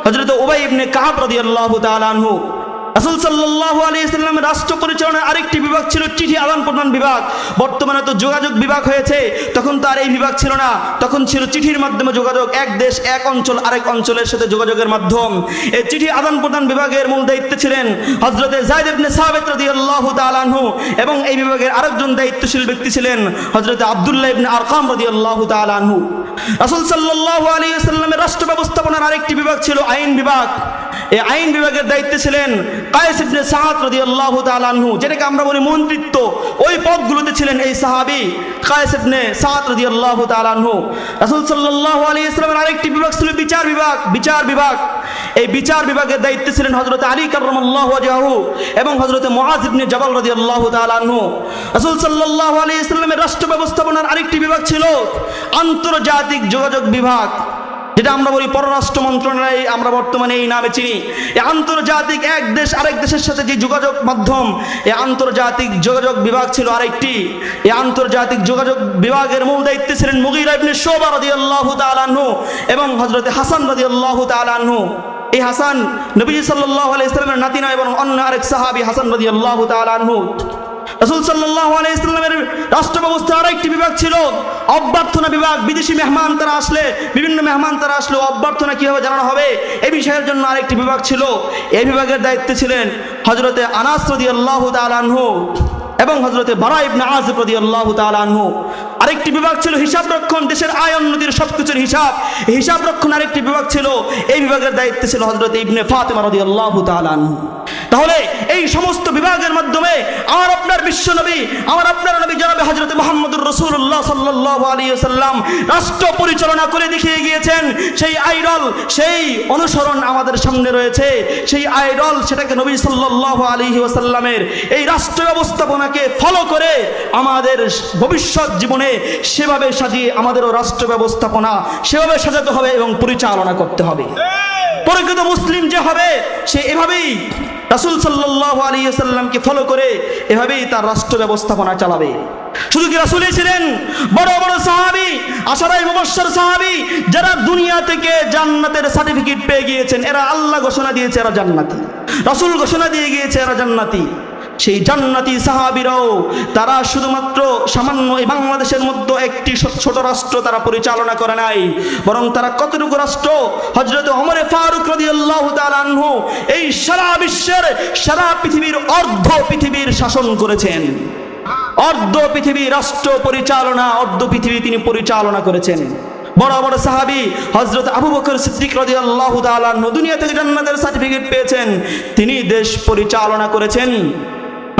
হযরতে উবাই ইবনে কাব রাদিয়াল্লাহু তাআলা আনহু। রাসূল সাল্লাল্লাহু আলাইহি ওয়াসাল্লাম রাষ্ট্র পরিচালনার আরেকটি বিভাগ ছিল চিঠি আদান প্রদান বিভাগ। বর্তমানে তো যোগাযোগ বিভাগ হয়েছে, তখন তো আর এই বিভাগ ছিল না, তখন ছিল চিঠির মাধ্যমে যোগাযোগ, এক দেশ এক অঞ্চল আরেক অঞ্চলের সাথে যোগাযোগের মাধ্যম। এই চিঠি আদান প্রদান বিভাগের মূল দায়িত্বে ছিলেন হযরতে যায়েদ ইবনে সাবিত রাদিয়াল্লাহু তাআলা আনহু, এবং এই বিভাগের আরেকজন দায়িত্বশীল ব্যক্তি ছিলেন হযরতে আব্দুল্লাহ ইবনে আরকাম রাদিয়াল্লাহু তাআলা আনহু। রাসূল সাল্লাল্লাহু আলাইহি ওয়াসাল্লামের রাষ্ট্র ব্যবস্থাপনার আরেকটি বিভাগ ছিল আইন বিভাগ। এই আইন বিভাগের দায়িত্বে ছিলেন কায়েস ইবনে সাআদ রাদিয়াল্লাহু তাআলা আনহু, যেটাকে আমরা বলি মন্ত্রিত্ব। ওই পদগুলোতে ছিলেন এই সাহাবী কায়েস ইবনে সাআদ রাদিয়াল্লাহু তাআলা আনহু। রাসূল সাল্লাল্লাহু আলাইহি ওয়াসাল্লামের আরেকটি বিভাগ ছিল বিচার বিভাগ। বিচার বিভাগ, এই বিচার বিভাগের দায়িত্বে ছিলেন হযরত আলী কাররামাল্লাহু ওয়াজহাহু এবং হযরত মুআয ইবনে জাবাল রাদিয়াল্লাহু তাআলা আনহু। রাসূল সাল্লাল্লাহু আলাইহি ওয়াসাল্লামের রাষ্ট্র ব্যবস্থাপনার আরেকটি বিভাগ ছিল আন্তর্জাতিক যোগাযোগ বিভাগ, যেটা আমরা বলি পররাষ্ট্র মন্ত্রণালয়, আমরা বর্তমানে এই নামে চিনি। এই আন্তর্জাতিক এক দেশ আরেক দেশের সাথে যে যোগাযোগ মাধ্যম, এই আন্তর্জাতিক যোগাযোগ বিভাগ ছিল আরেকটি। এই আন্তর্জাতিক যোগাযোগ বিভাগের মূল দায়িত্বে ছিলেন মুগীরা ইবনে শুবা রাদিয়াল্লাহু তাআলা আনহু এবং হযরত হাসান রাদিয়াল্লাহু তাআলা আনহু। এই হাসান নবী সাল্লাল্লাহু আলাইহি ওয়াসাল্লামের নাতি নয়, এবং অন্য আরেক সাহাবী হাসান রাদিয়াল্লাহু তাআলা আনহু। রাসূল সাল্লাল্লাহু আলাইহি ওয়াসাল্লামের রাষ্ট্র ব্যবস্থার আরেকটি বিভাগ ছিল অভ্যর্থনা বিভাগ। বিদেশি মেহমান তারা আসলে, বিভিন্ন মেহমান তারা আসলে অভ্যর্থনা কিভাবে জানানো হবে এই বিষয়ের জন্য আরেকটি বিভাগ ছিল। এই বিভাগের দায়িত্বে ছিলেন হযরতে আনাস রাদিয়াল্লাহু তাআলা আনহু এবং হযরতে বারা ইবনে আযিব রাদিয়াল্লাহু তাআলা আনহু। আরেকটি বিভাগ ছিল হিসাব রক্ষণ, দেশের আয় উন্নতির সবকিছুর হিসাব, হিসাব রক্ষণ আরেকটি বিভাগ ছিল। এই বিভাগের দায়িত্বে ছিল হযরতে ইবনে ফাতিমা রাদিয়াল্লাহু তাআলা আনহু। তাহলে এই সমস্ত বিভাগের মাধ্যমে আমার আপনার বিশ্ব নবী, আমার আপনার নবী জনাবে হযরত মুহাম্মদুর রাসূলুল্লাহ সাল্লাল্লাহু আলাইহি ওয়াসাল্লাম রাষ্ট্র পরিচালনা করে দেখিয়ে গিয়েছেন। সেই আইডল, সেই অনুসরণ আমাদের সামনে রয়েছে। সেই আইডল, সেটাকে নবী সাল্লাল্লাহু আলাইহি ওয়াসাল্লামের এই রাষ্ট্র ব্যবস্থাপনাকে ফলো করে আমাদের ভবিষ্যৎ জীবনে সেভাবে সাজিয়ে আমাদেরও রাষ্ট্র ব্যবস্থাপনা সেভাবে সাজাতে হবে এবং পরিচালনা করতে হবে। প্রকৃত মুসলিম যে হবে সে এভাবেই রাসূল সাল্লাল্লাহু আলাইহি ওয়াসাল্লামকে ফলো করে এভাবেই তার রাষ্ট্র ব্যবস্থাপনা চালাবে। শুধু কি রাসূলই ছিলেন? বড় বড় সাহাবী, আশারায়ে মুবাশশার সাহাবী, যারা দুনিয়া থেকে জান্নাতের সার্টিফিকেট পেয়ে গিয়েছেন, এরা আল্লাহ ঘোষণা দিয়েছে এরা জান্নাতি, রাসূল ঘোষণা দিয়ে গিয়েছে এরা জান্নাতি। সেই জান্নাতি সাহাবীরাও তারা শুধুমাত্র সামান্য এই বাংলাদেশের মধ্যে একটি ছোট রাষ্ট্র তারা পরিচালনা করে নাই, বরং তারা কতটুকু রাষ্ট্র হযরত ওমর ফারুক রাদিয়াল্লাহু তাআলা আনহু এই সারা বিশ্বের, সারা পৃথিবীর অর্ধ পৃথিবীর শাসন করেছেন। অর্ধ পৃথিবী রাষ্ট্র পরিচালনা, অর্ধ পৃথিবী তিনি পরিচালনা করেছেন। বড় বড় সাহাবী হযরত আবু বকর সিদ্দিক রাদিয়াল্লাহু তাআলা আনহু দুনিয়া থেকে জান্নাতের সার্টিফিকেট পেয়েছেন, তিনি দেশ পরিচালনা করেছেন,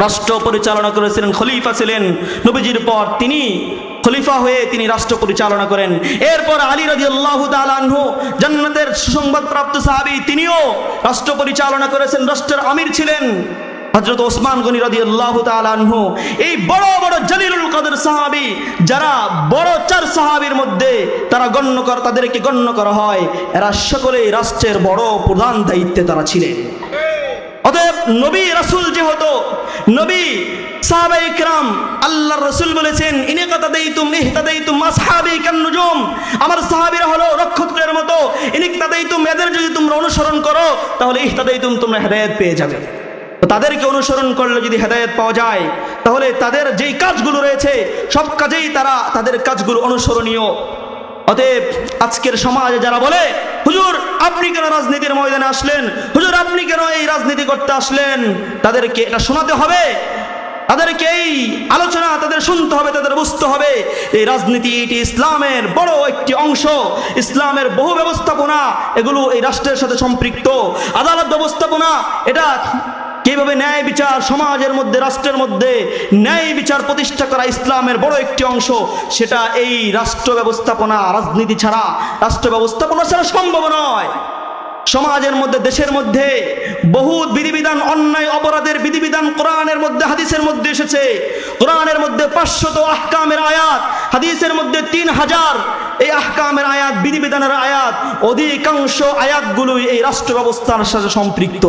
রাষ্ট্র পরিচালনা করেছিলেন, খলিফা ছিলেন নবীজির পর, তিনি খলিফা হয়ে তিনি রাষ্ট্র পরিচালনা করেন। এরপর আলী রাদিয়াল্লাহু তাআলা আনহু জান্নাতের সুসংবাদপ্রাপ্ত সাহাবী, তিনিও রাষ্ট্র পরিচালনা করেছেন, রাষ্ট্রের আমির ছিলেন হযরত ওসমান গনি রাদিয়াল্লাহু তাআলা আনহু। এই বড় বড় জলিলুল কদর সাহাবী, যারা বড় চার সাহাবীর মধ্যে তারা তাদেরকে গণ্য করা হয়, এরা সকলেই রাষ্ট্রের বড় প্রধান দায়িত্বে তারা ছিলেন। অতএব নবী রাসূল যেহেতু নবী, সাহাবায়ে কিরাম, আল্লাহর রাসূল বলেছেন ইনকাতাদাইতুম ইহতাদাইতুম আসহাবী কান্নুজুম, আমার সাহাবীরা হলো নক্ষত্রের মতো, ইনকাতাদাইতুম, এদের যদি তোমরা অনুসরণ করো তাহলে ইহতাদাইতুম, তোমরা হেদায়েত পেয়ে যাবে। তাদেরকে অনুসরণ করলে যদি হেদায়েত পাওয়া যায়, তাহলে তাদের যেই কাজগুলো রয়েছে সব কাজেই তাদের কাজগুলো অনুসরণীয়। অতএব আজকের সমাজে যারা বলে হুজুর আপনি কেন রাজনীতির ময়দানে আসলেন, হুজুর আপনি কেন এই রাজনীতি করতে আসলেন, তাদেরকে এটা শোনাতে হবে, তাদেরকে এই আলোচনা তাদের শুনতে হবে, তাদের বুঝতে হবে এই রাজনীতি এটি ইসলামের বড় একটি অংশ, ইসলামের বহু ব্যবস্থাপনা এগুলো এই রাষ্ট্রের সাথে সম্পৃক্ত। আদালত ব্যবস্থাপনা, এটা কিভাবে ন্যায় বিচার সমাজের মধ্যে, রাষ্ট্রের মধ্যে ন্যায় বিচার প্রতিষ্ঠা করা ইসলামের বড় একটি অংশ, সেটা এই রাষ্ট্র ব্যবস্থাপনা, রাজনীতি ছাড়া, রাষ্ট্র ব্যবস্থাপনা ছাড়া সম্ভব নয়। সমাজের মধ্যে, দেশের মধ্যে বহুত বিধিবিধান, অন্যায় অপরাধের বিধিবিধান কোরআনের মধ্যে, হাদিসের মধ্যে এসেছে। কোরআনের মধ্যে 500 আহকামের আয়াত, হাদিসের মধ্যে 3000 এই আহকামের আয়াত, বিধিবিধানের আয়াত, অধিকাংশ আয়াতগুলোই এই রাষ্ট্র ব্যবস্থার সাথে সম্পৃক্ত।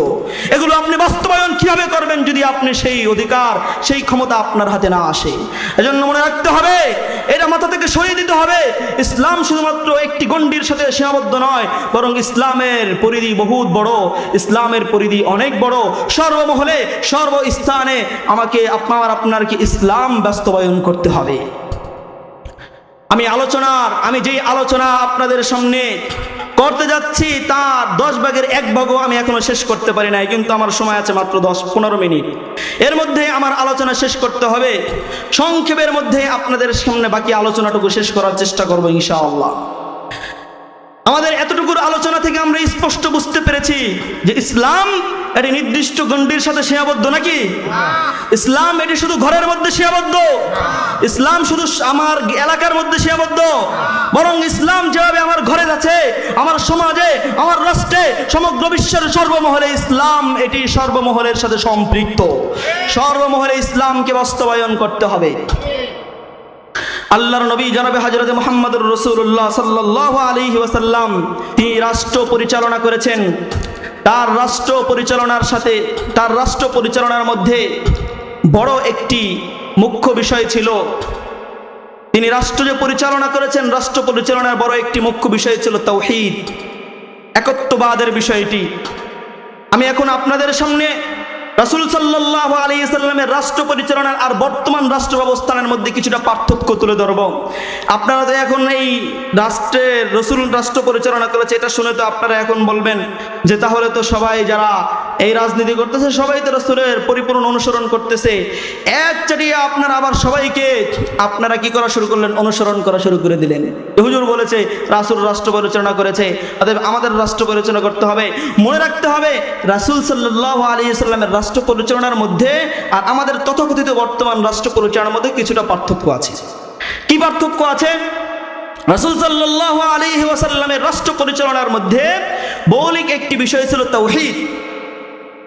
এগুলো আপনি বাস্তবায়ন কিভাবে করবেন যদি আপনি সেই অধিকার, সেই ক্ষমতা আপনার হাতে না আসে? এজন্য মনে রাখতে হবে, এটা মাথা থেকে সরিয়ে দিতে হবে। ইসলাম শুধুমাত্র একটি গণ্ডির সাথে সীমাবদ্ধ নয়, বরং ইসলামের পরিধি বহুত বড়, ইসলামের পরিধি অনেক বড়। সর্বমহলে, সর্বস্থানে আমাকে আপনার কি ইসলাম বাস্তবায়ন করতে হবে। আমি যেই আলোচনা আপনাদের সামনে করতে যাচ্ছি তার 10 ভাগের 1 ভাগও আমি এখনো শেষ করতে পারি নাই, কিন্তু আমার সময় আছে মাত্র 10-15 মিনিট। এর মধ্যে আমার আলোচনা শেষ করতে হবে। সংক্ষেপের মধ্যে আপনাদের সামনে বাকি আলোচনাটুকু শেষ করার চেষ্টা করব ইনশাআল্লাহ। আমাদের এতটুকুর আলোচনা থেকে আমরা স্পষ্ট বুঝতে পেরেছি যে ইসলাম এটি নির্দিষ্ট গণ্ডির সাথে সীমাবদ্ধ নাকি? ইসলাম এটি শুধু ঘরের মধ্যে সীমাবদ্ধ? ইসলাম শুধু আমার এলাকার মধ্যে সীমাবদ্ধ? বরং ইসলাম যেভাবে আমার ঘরে আছে, আমার সমাজে, আমার রাষ্ট্রে, সমগ্র বিশ্বের সর্বমহলে ইসলাম এটি সর্বমহলের সাথে সম্পৃক্ত। সর্বমহলে ইসলামকে বাস্তবায়ন করতে হবে। আল্লাহর নবী জনাবে হযরত মুহাম্মদুর রাসূলুল্লাহ সাল্লাল্লাহু আলাইহি ওয়াসাল্লাম তিনি রাষ্ট্র পরিচালনা করেছেন। তার রাষ্ট্র পরিচালনার মধ্যে বড় একটি মুখ্য বিষয় ছিল, তিনি রাষ্ট্র যে পরিচালনা করেছেন, রাষ্ট্র পরিচালনার বড় একটি মুখ্য বিষয় ছিল তাওহীদ, একত্ববাদের বিষয়টি। আমি এখন আপনাদের সামনে রাসূল সাল্লাল্লাহু আলাইহি সাল্লামের রাষ্ট্র পরিচালনার আর বর্তমান রাষ্ট্র ব্যবস্থার মধ্যে কিছুটা পার্থক্য তুলে ধরব। আপনারা তো এখন এই রাসূল রাষ্ট্র পরিচালনা করেছে এটা শুনে তো আপনারা এখন বলবেন যে তাহলে তো সবাই যারা এই রাজনীতি করতেছে সবাই তো রাসূলের পরিপূর্ণ অনুসরণ করতেছে। এক চাটিয়ে আপনারা আবার সবাইকে আপনারা কি করা শুরু করলেন? অনুসরণ করা শুরু করে দিলেন। হুজুর বলেছে রাসূল রাষ্ট্র পরিচালনা করেছে, অতএব আমাদের রাষ্ট্র পরিচালনা করতে হবে। মনে রাখতে হবে রাসূল সাল্লাল্লাহু আলাইহি সাল্লামের রাষ্ট্র পরিচালনার মধ্যে আর আমাদের তথাকথিত বর্তমান রাষ্ট্র পরিচালনার মধ্যে কিছুটা পার্থক্য আছে। কি পার্থক্য আছে? রাসূল সাল্লাল্লাহু আলাইহি ওয়াসাল্লামের রাষ্ট্র পরিচালনার মধ্যে মৌলিক একটি বিষয় ছিল তাওহীদ,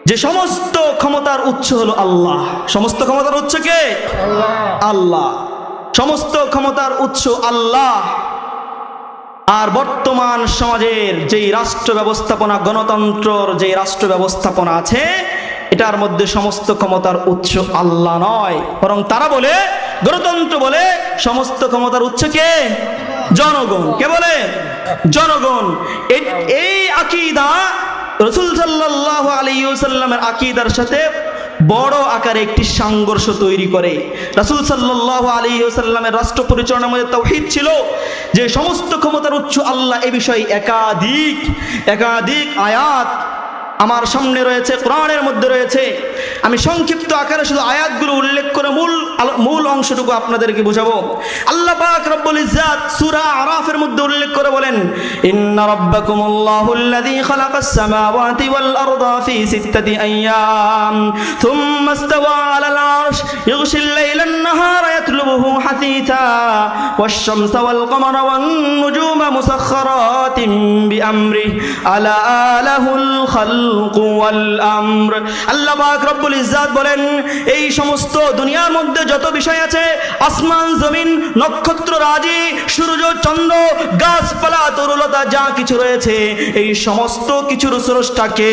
যে সমস্ত ক্ষমতার উৎস হলো আল্লাহ। সমস্ত ক্ষমতার উৎস কে? আল্লাহ। সমস্ত ক্ষমতার উৎস আল্লাহ। আর বর্তমান সমাজের যেই রাষ্ট্র ব্যবস্থাপনা, গণতন্ত্রর যেই রাষ্ট্র ব্যবস্থাপনা আছে, এটার মধ্যে সমস্ত ক্ষমতার উৎস আল্লাহ নয়, বরং তারা বলে, গণতন্ত্র বলে সমস্ত ক্ষমতার উৎস কে? জনগণ। কে বলে? জনগণ। এই আকীদা রাসূল সাল্লাল্লাহু আলাইহি ওয়াসাল্লামের আকীদার সাথে বড় আকারে একটি সংঘর্ষ তৈরি করে। রাসূল সাল্লাল্লাহু আলাইহি ওয়াসাল্লামের রাষ্ট্র পরিচালনার মধ্যে তাওহীদ ছিল, যে সমস্ত ক্ষমতার উৎস আল্লাহ। এই বিষয়ে একাধিক আয়াত আমার সামনে রয়েছে, কোরআনের মধ্যে রয়েছে। আমি সংক্ষিপ্ত আকারে শুধু আয়াতগুলো উল্লেখ করে মূল অংশটুকু আপনাদেরকে বুঝাবো। আল্লাহ পাক রব্বুল ইজ্জাত সূরা আরাফের মধ্যে উল্লেখ করে বলেন, ইন্না রাব্বাকুমুল্লাহুল্লাযী খালাকাস সামাওয়াতি ওয়াল আরদা ফি সিত্তাতি আইয়াম থুম্মা ইসতাওয়া আলাল আরশ ইগশিল লাইলান নাহারা ইয়াতলুবুহু হাসীসা ওয়াশ-শামসা ওয়াল কমারা ওয়ান নুজুমা মুসাখখারাতিন বিআমরিহি আলা লাহুল খালকু ওয়াল আমর। আল্লাহ পাক রব্বুল ইজ্জাত বলেন, এই সমস্ত দুনিয়ার মধ্যে যত বিষয় আছে, আসমান জমিন, নক্ষত্র রাজি, সূর্য চন্দ্র, গাছপালা, তরুলতা, যা কিছু রয়েছে, এই সমস্ত কিছুর স্রষ্টাকে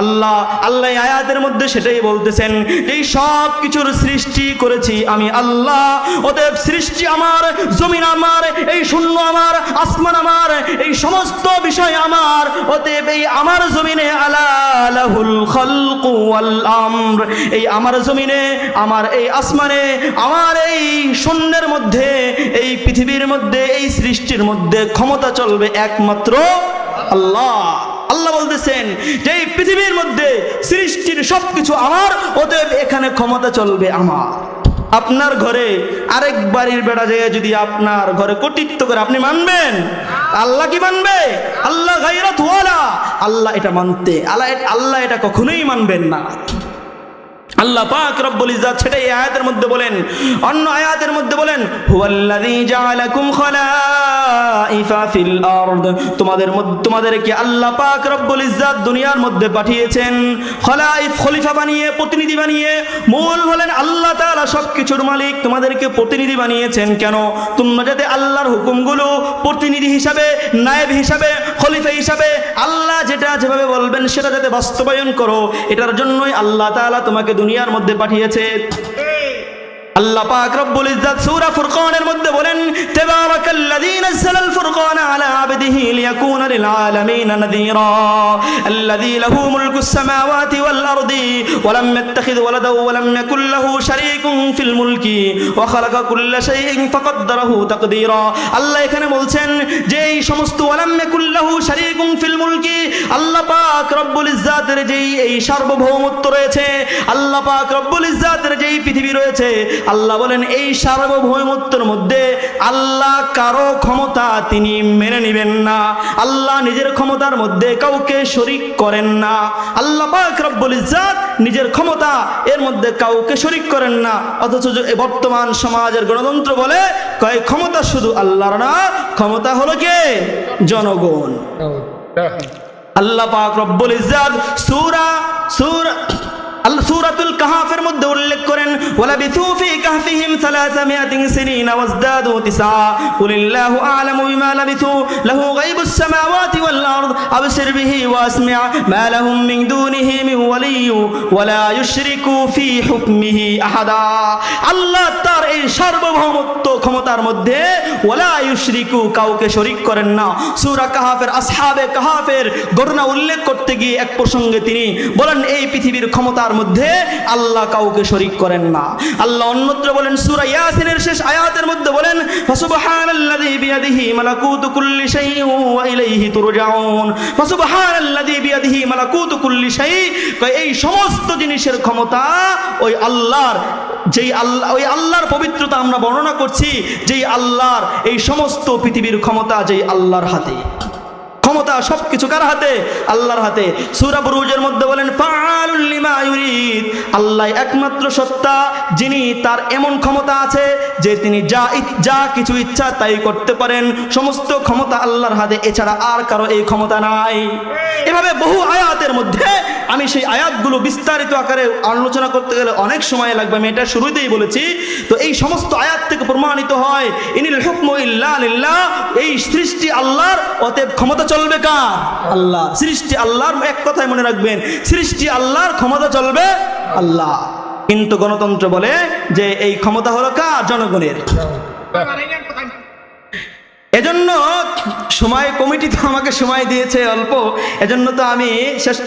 আল্লাহ। আল্লাহ আয়াতের মধ্যে সেটাই বলতেছেন, এই সব কিছুর সৃষ্টি করেছি আমি আল্লাহ। অতএব সৃষ্টি আমার, জমিন আমার, এই শূন্য আমার, আসমান আমার, এই সমস্ত বিষয় আমার। অতএব এই আমার জমিনে আলা লাহুল খালকু ওয়াল আমর, এই আমার জমিনে, আমার এই আসমানে, আমার এই শূন্যের মধ্যে, এই পৃথিবীর মধ্যে, এই সৃষ্টির মধ্যে ক্ষমতা চলবে একমাত্র আল্লাহ। আল্লাহ বলতেছেন যে এই পৃথিবীর মধ্যে সৃষ্টির সবকিছু আমার, অতএব এখানে ক্ষমতা চলবে আমার। আপনার ঘরে আরেক বাড়ির বেড়া যায় যদি আপনার ঘরে কর্তৃত্ব করে, আপনি মানবেন? আল্লাহ কি মানবে? আল্লাহ গায়রাত ওয়ালা, আল্লাহ এটা মানতে, আল্লাহ এটা কখনোই মানবেন না। আল্লাহ পাক রব্বুল ইজ্জাত সেটাই এই আয়াতের মধ্যে বলেন। অন্য আয়াতের মধ্যে বলেন হুয়াল্লাযী জাআলাকুম খলাইফা ফিল আরদ, তোমাদেরকে আল্লাহ পাক রব্বুল ইজ্জাত দুনিয়ার মধ্যে পাঠিয়েছেন খলিফা বানিয়ে, প্রতিনিধি বানিয়ে। মূল হলেন আল্লাহ তাআলা সবকিছুর মালিক, তোমাদেরকে প্রতিনিধি বানিয়েছেন কেন? তোমরা যাতে আল্লাহর হুকুমগুলো প্রতিনিধি হিসাবে, নায়েব হিসাবে, খলিফা হিসাবে আল্লাহ যেটা যেভাবে বলবেন সেটা যাতে বাস্তবায়ন করো, এটার জন্যই আল্লাহ তাআলা তোমাকে দুনিয়ার মধ্যে পাঠিয়েছে। আল্লাহ পাক রব্বুল ইজ্জাত সূরা ফুরকানের মধ্যে বলেন তাবারাকাল্লাযী নাযালাল ফুরকানা আলা আবদিহি লিয়াকুনা লিল আলামিন নাযীরা আল্লাযী লাহু মুলকুস সামাওয়াতি ওয়াল আরদি ওয়া লাম ইয়াত্তাখিয ওয়ালাদান ওয়া লাম ইয়াকুল লাহু শারীকুন ফিল মুলকি ওয়া খালাকা কুল্লা শাইইন ফাকাদ্দারাহু তাকদীরা। আল্লাহ এখানে বলছেন যে এই সমস্ত ওয়া লাম ইয়াকুল লাহু শারীকুন ফিল মুলকি, আল্লাহ পাক রব্বুল ইজ্জাতের যেই এই সার্বভৌমত্ব রয়েছে, আল্লাহ পাক রব্বুল ইজ্জাতের যেই পৃথিবী রয়েছে, আল্লাহ বলেন এই সার্বভৌমত্বের মধ্যে আল্লাহ কারো ক্ষমতা তিনি মেনে নেবেন না। আল্লাহ নিজের ক্ষমতার মধ্যে কাউকে শরীক করেন না। আল্লাহ পাক রব্বুল ইজ্জাত নিজের ক্ষমতা এর মধ্যে কাউকে শরীক করেন না। অথচ বর্তমান সমাজের গণতন্ত্র বলে কয় ক্ষমতা শুধু আল্লাহর না, ক্ষমতা হলো কে? জনগণ। আল্লাহ পাক রব্বুল ইজ্জাত সূরাতুল কাহফের মধ্যে উল্লেখ করেন ওয়ালাবিথু ফি কাহফিহিম 300 সিনিনা ওয়াজদাদু তিসা কুলিল্লাহু আ'লামু বিমা লাবিথু লাহু গায়বুস সামাওয়াতি ওয়াল আরদ আবসির বিহি ওয়াসমি' মা লাহুম মিন দুনিহি মিন ওয়ালিয়্যি ওয়া লা ইউশরিকু ফি হুকমিহি আহাদা। আল্লাহ তার এই সার্বভৌমত্ব ক্ষমতার মধ্যে ওয়ালা ইউশরিকু কাউকে শরীক করেন না। সূরা কাহফের আসহাবে কাহফের ঘটনা উল্লেখ করতে গিয়ে এক প্রসঙ্গে তিনি বলেন এই পৃথিবীর ক্ষমতার মধ্যে আল্লাহ কাউকে শরীক করেন না। আল্লাহ অন্যত্র বলেন সূরা ইয়াসিনের শেষ আয়াতের মধ্যে বলেন ফাসুবহানাল্লাযী বিয়াদিহি মালাকুতু কুল্লি শাইইন ওয়া ইলাইহি তুরজাউন। ফাসুবহানাল্লাযী বিয়াদিহি মালাকুতু কুল্লি শাই, এই সমস্ত জিনিসের ক্ষমতা ওই আল্লাহর, যেই আল্লাহ, ওই আল্লাহর পবিত্রতা আমরা বর্ণনা করছি, যেই আল্লাহর এই সমস্ত পৃথিবীর ক্ষমতা যেই আল্লাহর হাতে। ক্ষমতা সবকিছু কার হাতে? আল্লাহর হাতে। সূরা বুরুজের মধ্যে বলেন ফাআলুল লিমা ইউরিদ, আল্লাহ একমাত্র সত্তা যিনি তার এমন ক্ষমতা আছে যে তিনি যা কিছু ইচ্ছা তাই করতে পারেন। সমস্ত ক্ষমতা আল্লাহর হাতে, এছাড়া আর কারো এই ক্ষমতা নাই। এভাবে বহু আয়াতের মধ্যে, আমি সেই আয়াতগুলো বিস্তারিত আকারে আলোচনা করতে গেলে অনেক সময় লাগবে, আমি এটা শুরুতেই বলেছি। তো এই সমস্ত আয়াত থেকে প্রমাণিত হয় ইনিল হুকমু ইল্লা লিল্লাহ, এই সৃষ্টি আল্লাহর, অতএব ক্ষমতা চলবে কার? আল্লাহ। সৃষ্টি আল্লাহর, এক কথায় মনে রাখবেন, সৃষ্টি আল্লাহর, ক্ষমতা চলবে আল্লাহ। কিন্তু গণতন্ত্র বলে যে এই ক্ষমতা হলো কার? জনগণের। এজন্য সময়, কমিটি তো আমাকে সময় দিয়েছে অল্প, এজন্য তো আমি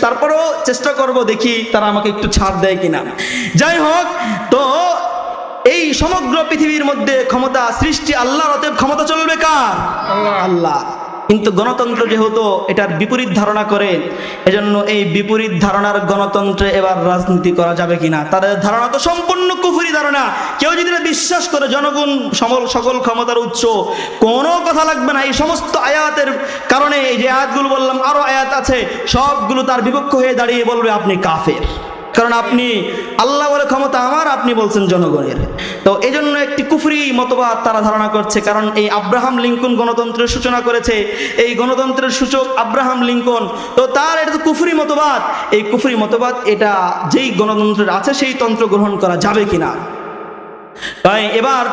তারপরেও চেষ্টা করব, দেখি তারা আমাকে একটু ছাড় দেয় কিনা। যাই হোক, তো এই সমগ্র পৃথিবীর মধ্যে ক্ষমতা সৃষ্টি আল্লাহর, অতএব ক্ষমতা চলবে কার? আল্লাহ। কিন্তু গণতন্ত্র যেহেতু এটার বিপরীত ধারণা করে, এজন্য এই বিপরীত ধারণার গণতন্ত্রে এবার রাজনীতি করা যাবে কিনা। তাদের ধারণা তো সম্পূর্ণ কুফরি ধারণা। কেউ যদি বিশ্বাস করে জনগণ সকল ক্ষমতার উৎস, কোনো কথা লাগবে না। এই সমস্ত আয়াতের কারণে, এই যে আয়াতগুলো বললাম, আরো আয়াত আছে, সবগুলো তার বিপক্ষ হয়ে দাঁড়িয়ে বলবে আপনি কাফের, কারণ আপনি আল্লাহ বলে ক্ষমতা আমার, আপনি বলছেন জনগণের। তো এই জন্য একটি কুফরি মতবাদ তারা ধারণা করছে। কারণ এই আব্রাহাম লিঙ্কন গণতন্ত্রের সূচনা করেছে, এই গণতন্ত্রের সূচক আব্রাহাম লিঙ্কন। তো তার এটা তো কুফরি মতবাদ। এই কুফরি মতবাদ, এটা যেই গণতন্ত্রের আছে সেই তন্ত্র গ্রহণ করা যাবে কিনা। তাই এবার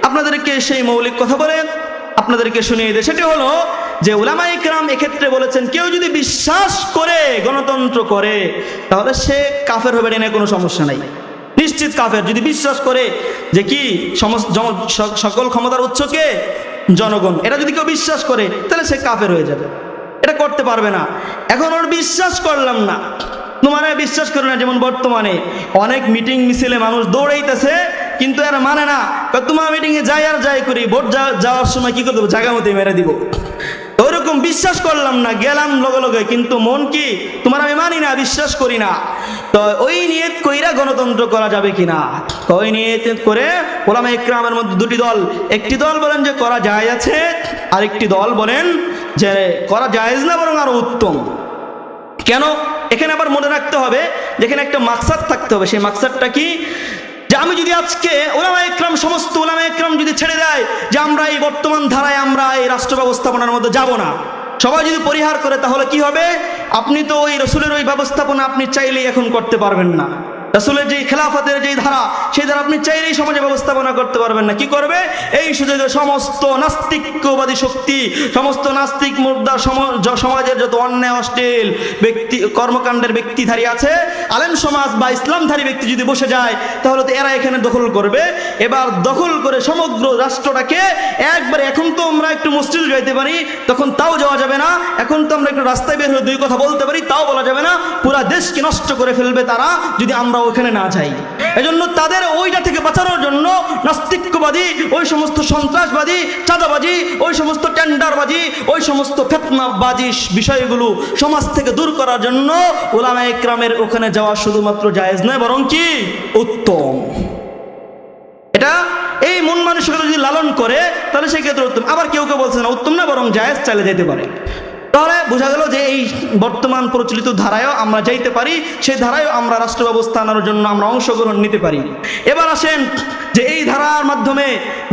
আপনাদেরকে সেই মৌলিক কথা বলে আপনাদেরকে শুনিয়ে দেয়, সেটি হলো যে উলামায়ে কেরাম এক্ষেত্রে বলেছেন কেউ যদি বিশ্বাস করে গণতন্ত্র করে তাহলে সে কাফের হবে, না কোনো সমস্যা নাই, নিশ্চিত কাফের। যদি বিশ্বাস করে যে কি সকল ক্ষমতার উৎস কে? জনগণ, এটা যদি কেউ বিশ্বাস করে তাহলে সে কাফের হয়ে যাবে, এটা করতে পারবে না। এখন ওর বিশ্বাস করলাম না, তোমার বিশ্বাস করে না। যেমন বর্তমানে অনেক মিটিং মিছিলে মানুষ দৌড়াইতেছে, কিন্তু এরা মানে না, তোমার মিটিংয়ে যাই আর যাই করি, ভোট যাওয়ার সময় কি করে দেবো? জায়গা মতো মেরে দিব। ওইরকম বিশ্বাস করলাম না, গেলাম লগে লগে, কিন্তু মন কি তোমার আমি মানি না, বিশ্বাস করি না। তো ওই নিয়ত কইরা গণতন্ত্র করা যাবে কিনা? ওই নিয়ত করে উলামায়ে কেরামের মধ্যে দুটি দল, একটি দল বলেন যে করা যায় আছে, আরেকটি দল বলেন যে করা জায়েজ না, বরং আরো উত্তম। কেন? এখানে আবার মনে রাখতে হবে যেখানে একটা মাকসাদ থাকতে হবে। সেই মাকসাদটা কি? যে আমি যদি আজকে উলামায়ে ইকরাম, সমস্ত উলামায়ে ইকরাম যদি ছেড়ে দেয় যে আমরা এই বর্তমান ধারায় আমরা এই রাষ্ট্র ব্যবস্থাপনার মধ্যে যাব না, সবাই যদি পরিহার করে, তাহলে কি হবে? আপনি তো ওই রসুলের ওই ব্যবস্থাপনা আপনি চাইলেই এখন করতে পারবেন না। রাসূলের যে খেলাফতের যে ধারা, সেই ধারা আপনি চাইলেই সমাজে ব্যবস্থাপনা করতে পারবেন না। কি করবে? এই সুযোগে সমস্ত নাস্তিকবাদী শক্তি, সমস্ত নাস্তিক মুর্দা সমাজের যত অন্যায় অশ্লীল ব্যক্তি কর্মকাণ্ডের ব্যক্তিধারী আছে, আলেম সমাজ বা ইসলামধারী ব্যক্তি যদি বসে যায়, তাহলে তো এরা এখানে দখল করবে। এবার দখল করে সমগ্র রাষ্ট্রটাকে একবারে, এখন তো আমরা একটু মসজিদে যাইতে পারি, তখন তাও যাওয়া যাবে না। এখন তো আমরা একটু রাস্তায় বের হয়ে দুই কথা বলতে পারি, তাও বলা যাবে না। পুরা দেশকে নষ্ট করে ফেলবে তারা যদি আমরা ওখানে না যাই। এজন্য তাদের ওইটা থেকে বাঁচানোর জন্য নাস্তিকবাদী, ওই সমস্ত সন্ত্রাসবাদী, চাঁদাবাজি, ওই সমস্ত টেন্ডারবাজি, ওই সমস্ত ফিতনাবাজি বিষয়গুলো সমাজ থেকে দূর করার জন্য উলামায়ে ইকরামের ওখানে যাওয়া শুধুমাত্র জায়েজ নয়, বরং কি উত্তম। এটা এই মন মানসিকতা যদি লালন করে, তাহলে সেক্ষেত্রে উত্তম। আবার কেউ কেউ বলছে না উত্তম না, বরং জায়েজ, চালিয়ে যেতে পারে। তাহলে বোঝা গেল যে এই বর্তমান প্রচলিত ধারায়ও আমরা যাইতে পারি, সেই ধারায়ও আমরা রাষ্ট্র ব্যবস্থা আনার জন্য আমরা অংশগ্রহণ নিতে পারি। এবার আসেন যে এই ধারার মাধ্যমে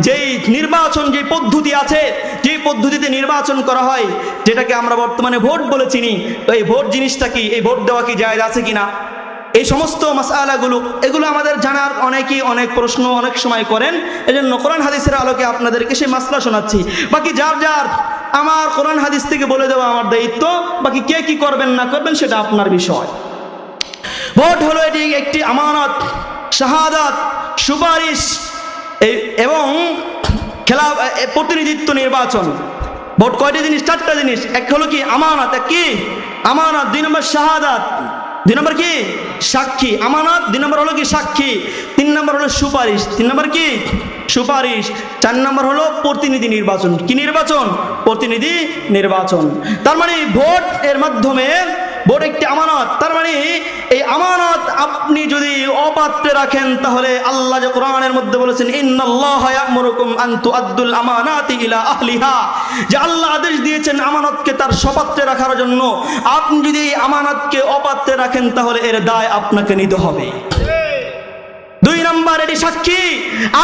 যেই নির্বাচন, যে পদ্ধতি আছে, যে পদ্ধতিতে নির্বাচন করা হয়, যেটাকে আমরা বর্তমানে ভোট বলে চিনি, তো এই ভোট জিনিসটা কি? এই ভোট দেওয়া কি জায়েজ আছে কিনা? এই সমস্ত মাসআলাগুলো, এগুলো আমাদের জানার অনেকেই অনেক প্রশ্ন অনেক সময় করেন। এজন্য কোরআন হাদিসের আলোকে আপনাদেরকে সেই মাসলা শোনাচ্ছি। বাকি যার যার আমার কোরআন হাদিস থেকে বলে দেওয়া আমার দায়িত্ব, বাকি কে কি করবেন না করবেন সেটা আপনার বিষয়। ভোট হলো এটি একটি আমানত, শাহাদাত, সুপারিশ এবং প্রতিনিধিত্ব নির্বাচন। ভোট কয়টি জিনিস? 4টা জিনিস। এক হলো কি? আমানত। এক কি? আমানত। 2 নম্বর শাহাদাত। 2 নম্বর কি? সাক্ষী। আমানত 2 নম্বর হলো কি? সাক্ষী। 3 নম্বর হলো সুপারিশ। 3 নম্বর কি? সুপারিশ। 4 নম্বর হলো প্রতিনিধি নির্বাচন। কি নির্বাচন? প্রতিনিধি নির্বাচন। তার মানে ভোট এর মাধ্যমে, ভোট একটি আমানত। তার মানে এই আমানত আপনি যদি অপাত্রে রাখেন, তাহলে আল্লাহ যে কোরআনের মধ্যে বলেছেন, ইন্নাল্লাহা ইয়া'মুরুকুম আন তুআদ্দুল আমানাতি ইলা আহলিহা, যে আল্লাহ আদেশ দিয়েছেন আমানতকে তার সপাত্রে রাখার জন্য। আপনি যদি এই আমানতকে অপাত্রে রাখেন, তাহলে এর দায় আপনাকে নিতে হবে। 2 নম্বর, এটি সাক্ষী।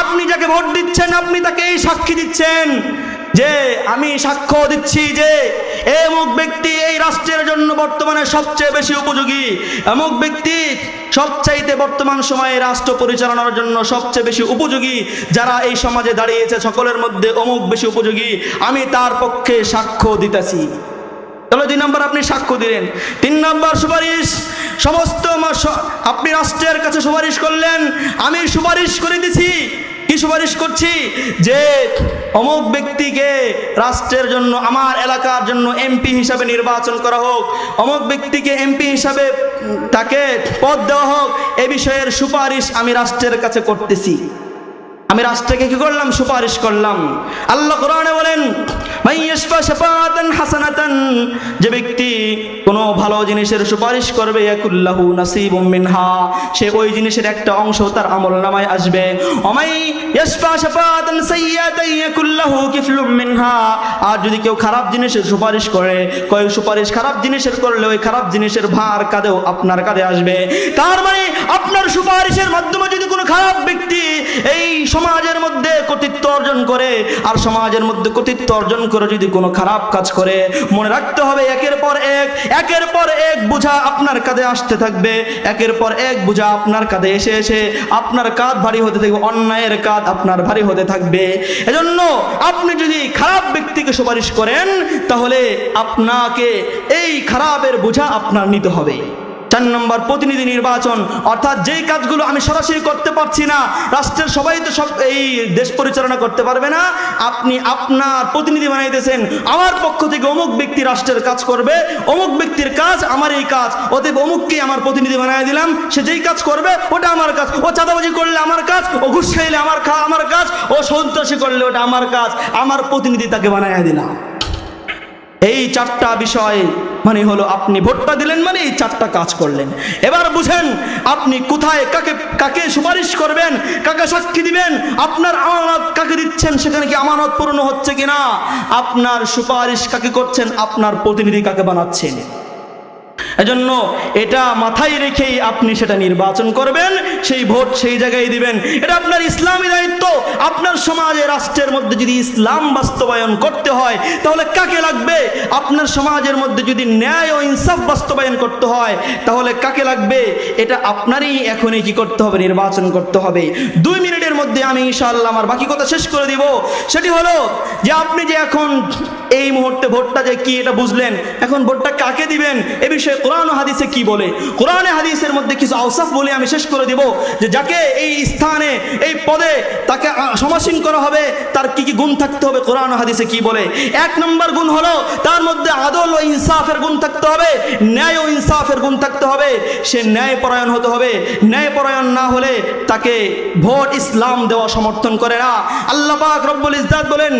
আপনি যাকে ভোট দিচ্ছেন, আপনি তাকে এই সাক্ষী দিচ্ছেন যে আমি সাক্ষ্য দিচ্ছি যে অমুক ব্যক্তি এই রাষ্ট্রের জন্য বর্তমানে সবচেয়ে বেশি উপযোগী, অমুক ব্যক্তি সবচাইতে বর্তমান সময়ে রাষ্ট্র পরিচালনার জন্য সবচেয়ে বেশি উপযোগী, যারা এই সমাজে দাঁড়িয়েছে সকলের মধ্যে অমুক বেশি উপযোগী, আমি তার পক্ষে সাক্ষ্য দিতেছি। তাহলে 2 নম্বর আপনি সাক্ষ্য দিলেন। 3 নম্বর সুপারিশ। সমস্ত আপনি রাষ্ট্রের কাছে সুপারিশ করলেন, আমি সুপারিশ করে দিছি। কি সুপারিশ করছি? যে অমুক ব্যক্তিকে রাষ্ট্রের জন্য, আমার এলাকার জন্য এমপি হিসাবে নির্বাচন করা হোক, অমুক ব্যক্তিকে এমপি হিসাবে তাকে পদ দেওয়া হোক, এ বিষয়ের সুপারিশ আমি রাষ্ট্রের কাছে করতেছি। আমি রাষ্ট্রকে কি করলাম? সুপারিশ করলাম। আল্লাহ কোরআনে বলেন, মাইয়াশফা শাফাআতান হাসানাতান, যে ব্যক্তি কোনো ভালো জিনিসের সুপারিশ করবে, ইয়াকুল্লাহু নাসিবুম মিনহা, সে ওই জিনিসের একটা অংশ তার আমলনামায় আসবে। ওমাই ইয়াশফা শাফাআতান সাইয়্যাতান ইয়াকুল্লাহু কিফলুম মিনহা, আর যদি কেউ খারাপ জিনিসের সুপারিশ করে, কয় সুপারিশ খারাপ জিনিসের করলে ওই খারাপ জিনিসের ভার কাঁধেও আপনার কাঁধে আসবে। তার মানে আপনার সুপারিশের মাধ্যমে যদি কোনো খারাপ ব্যক্তি এই সমাজের মধ্যে কর্তৃত্ব অর্জন করে, আর সমাজের মধ্যে কর্তৃত্ব অর্জন করে যদি কোনো খারাপ কাজ করে, মনে রাখতে হবে একের পর এক বোঝা আপনার কাঁধে আসতে থাকবে, একের পর এক বোঝা আপনার কাঁধে এসে এসে আপনার কাঁধ ভারী হতে থাকবে, অন্যায়ের কাঁধ আপনার ভারী হতে থাকবে। এজন্য আপনি যদি খারাপ ব্যক্তিকে সুপারিশ করেন, তাহলে আপনাকে এই খারাপের বোঝা আপনার নিতে হবে। 4 নম্বর, প্রতিনিধি নির্বাচন। অর্থাৎ যেই কাজগুলো আমি সরাসরি করতে পারছি না, রাষ্ট্রের সবাই তো সব এই দেশ পরিচালনা করতে পারবে না, আপনি আপনার প্রতিনিধি বানাইতেছেন। আমার পক্ষ থেকে অমুক ব্যক্তি রাষ্ট্রের কাজ করবে, অমুক ব্যক্তির কাজ আমার এই কাজ, অতএব অমুককে আমার প্রতিনিধি বানাই দিলাম। সে যেই কাজ করবে ওটা আমার কাজ, ও চাঁদাবাজি করলে আমার কাজ, ও ঘুষ খাইলে আমার কাজ, ও সন্ত্রাসী করলে ওটা আমার কাজ, আমার প্রতিনিধি তাকে বানাই দিলাম। এই 4টা বিষয় মানে হলো আপনি ভোটটা দিলেন মানে এই 4টা কাজ করলেন। এবার বুঝেন আপনি কোথায় কাকে সুপারিশ করবেন, কাকে সাক্ষী দিবেন, আপনার আমানত কাকে দিচ্ছেন, সেখানে কি আমানত পূর্ণ হচ্ছে কিনা, আপনার সুপারিশ কাকে করছেন, আপনার প্রতিনিধি কাকে বানাচ্ছেন। এজন্য এটা মাথায় রেখেই আপনি সেটা নির্বাচন করবেন, সেই ভোট সেই জায়গায় দিবেন। এটা আপনার ইসলামী দায়িত্ব। আপনার সমাজে, রাষ্ট্রের মধ্যে যদি ইসলাম বাস্তবায়ন করতে হয় তাহলে কাকে লাগবে? আপনার সমাজের মধ্যে যদি ন্যায় ও ইনসাফ বাস্তবায়ন করতে হয় তাহলে কাকে লাগবে? এটা আপনারই এখনই কি করতে হবে? নির্বাচন করতে হবে। 2 মিনিটের মধ্যে আমি ইনশাআল্লাহ আমার বাকি কথা শেষ করে দিব। সেটি হলো যে আপনি যে এখন এই মুহূর্তে ভোটটা যে কি এটা বুঝলেন, এখন ভোটটা কাকে দিবেন এ বিষয়ে কোরআন ও হাদিসে কি বলে? কোরআনে হাদিসের মধ্যে কিছু আওসাফ বলে আমি শেষ করে দিব যে যাকে এই স্থানে এই পদে তাকে সমাসীন করা হবে তার কি কি গুণ থাকতে হবে, কোরআন ও হাদিসে কি বলে। 1 নম্বর গুণ হলো তার মধ্যে আদল ও ইনসাফের গুণ থাকতে হবে, ন্যায় ও ইনসাফের গুণ থাকতে হবে। সে ন্যায়পরায়ণ হতে হবে। ন্যায়পরায়ণ না হলে তাকে ভোট ইসলাম দেওয়া সমর্থন করে না। আল্লাহ পাক রব্বুল ইজ্জাত বলেন,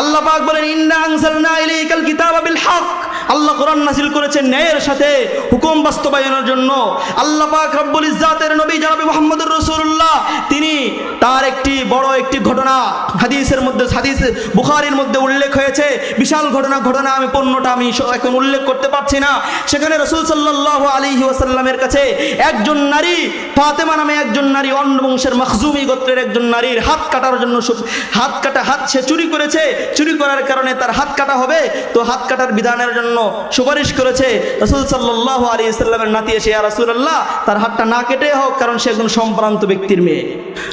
আল্লাহ পাক বলেন ইন্না আনজালনা ইলাইকাল কিতাবা বিল হক। আল্লাহ কোরআন নাযিল করেছেন ন্যায়ের সাথে হুকুম বাস্তবায়নের জন্য। আল্লাহ পাক রব্বুল ইজ্জাতের নবী জনাবে মুহাম্মদুর রাসূলুল্লাহ তিনি তার একটি বড় একটি ঘটনা হাদিসের মধ্যে, হাদিস বুখারীর মধ্যে উল্লেখ হয়েছে, বিশাল ঘটনা আমি পূর্ণটা আমি এখন উল্লেখ করতে পারছি না। সেখানে রাসূল সাল্লাল্লাহু আলাইহি ওয়াসাল্লামের কাছে একজন নারী, ফাতেমা নামে একজন নারী, অন্য বংশের মখজুমি গোত্রের একজন নারীর হাত কাটার জন্য, হাত সে চুরি করেছে, চুরি করার কারণে তার হাত কাটা হবে, তো হাত কাটার বিধানের জন্য সুপারিশ করেছে। রাসূল সাল্লাল্লাহু আলাইহি ওয়াসাল্লামের নাতি এসে, ইয়া রাসূলুল্লাহ তার হাতটা না কেটে হোক, কারণ সে একজন সম্ভ্রান্ত ব্যক্তির মেয়ে।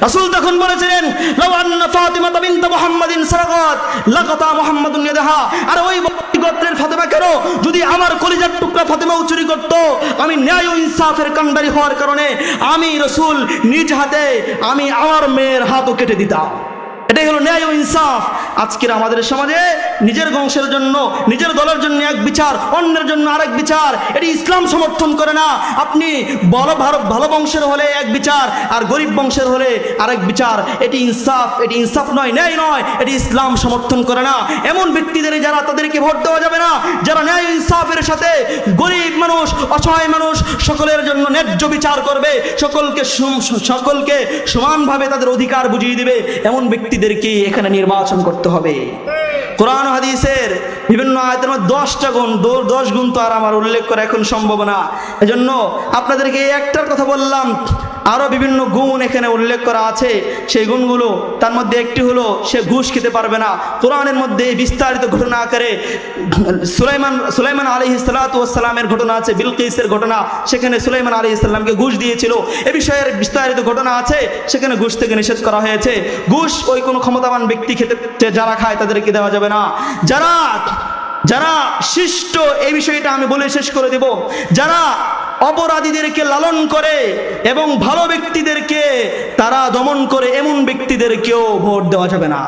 রাসূল তখন বলেছিলেন, লাউ আন্না ফাতিমা বিনত মুহাম্মাদিন সারাকাত লাকাতা মুহাম্মাদুন ইয়াদাহা। আর ওই গোত্রের ফাতেমা কেন, যদি আমার কলিজার টুকরা ফাতেমাও চুরি করত, আমি ন্যায় ও ইনসাফের কাণ্ডারি হওয়ার কারণে আমি রাসূল নিজ হাতে আমি আমার মেয়ের হাতও কেটে দিতাম। এটাই হলো ন্যায় ও ইনসাফ। আজকের আমাদের সমাজে নিজের বংশের জন্য, নিজের দলের জন্য এক বিচার, অন্যের জন্য আরেক বিচার, এটি ইসলাম সমর্থন করে না। আপনি ভালো বংশের হলে এক বিচার, আর গরিব বংশের হলে আরেক বিচার। এটি ইনসাফ নয়, ন্যায় নয়, এটি ইসলাম সমর্থন করে না। এমন ব্যক্তিদের যারা, তাদেরকে ভোট দেওয়া যাবে না যারা ন্যায় ইনসাফের সাথে গরিব মানুষ, অসহায় মানুষ সকলের জন্য ন্যায্য বিচার করবে, সকলকে সমানভাবে তাদের অধিকার বুঝিয়ে দিবে, এমন ব্যক্তিদেরকে এখানে নির্বাচন করতে হবে। কোরআন হাদিসের বিভিন্ন আয়াতের মধ্যে 10টা গুণ, 10 গুণ তো আর আমার উল্লেখ করা এখন সম্ভব না। এজন্য আপনাদেরকে একটার কথা বললাম, আরো বিভিন্ন গুণ এখানে উল্লেখ করা আছে। সেই গুণগুলো, তার মধ্যে একটি হলো সে ঘুষ খেতে পারবে না। কোরআনের মধ্যে বিস্তারিত ঘটনা আকারে সুলাইমান আলাইহিস সালাতু ওয়াস সালামের ঘটনা আছে, বিলকিসের ঘটনা, সেখানে সুলাইমান আলাইহিস সালামকে ঘুষ দিয়েছিল, এ বিষয়ের বিস্তারিত ঘটনা আছে। সেখানে ঘুষ থেকে নিষেধ করা হয়েছে। ঘুষ ওই কোনো ক্ষমতাবান ব্যক্তি খেতে, যারা খায় তাদেরকে দেওয়া যাবে না। যারা শিষ্ট, এই বিষয়টা আমি বলে শেষ করে দেব, যারা অপরাধীদেরকে লালন করে এবং ভালো ব্যক্তিদেরকে তারা দমন করে, এমন ব্যক্তিদেরকেও ভোট দেওয়া যাবে না।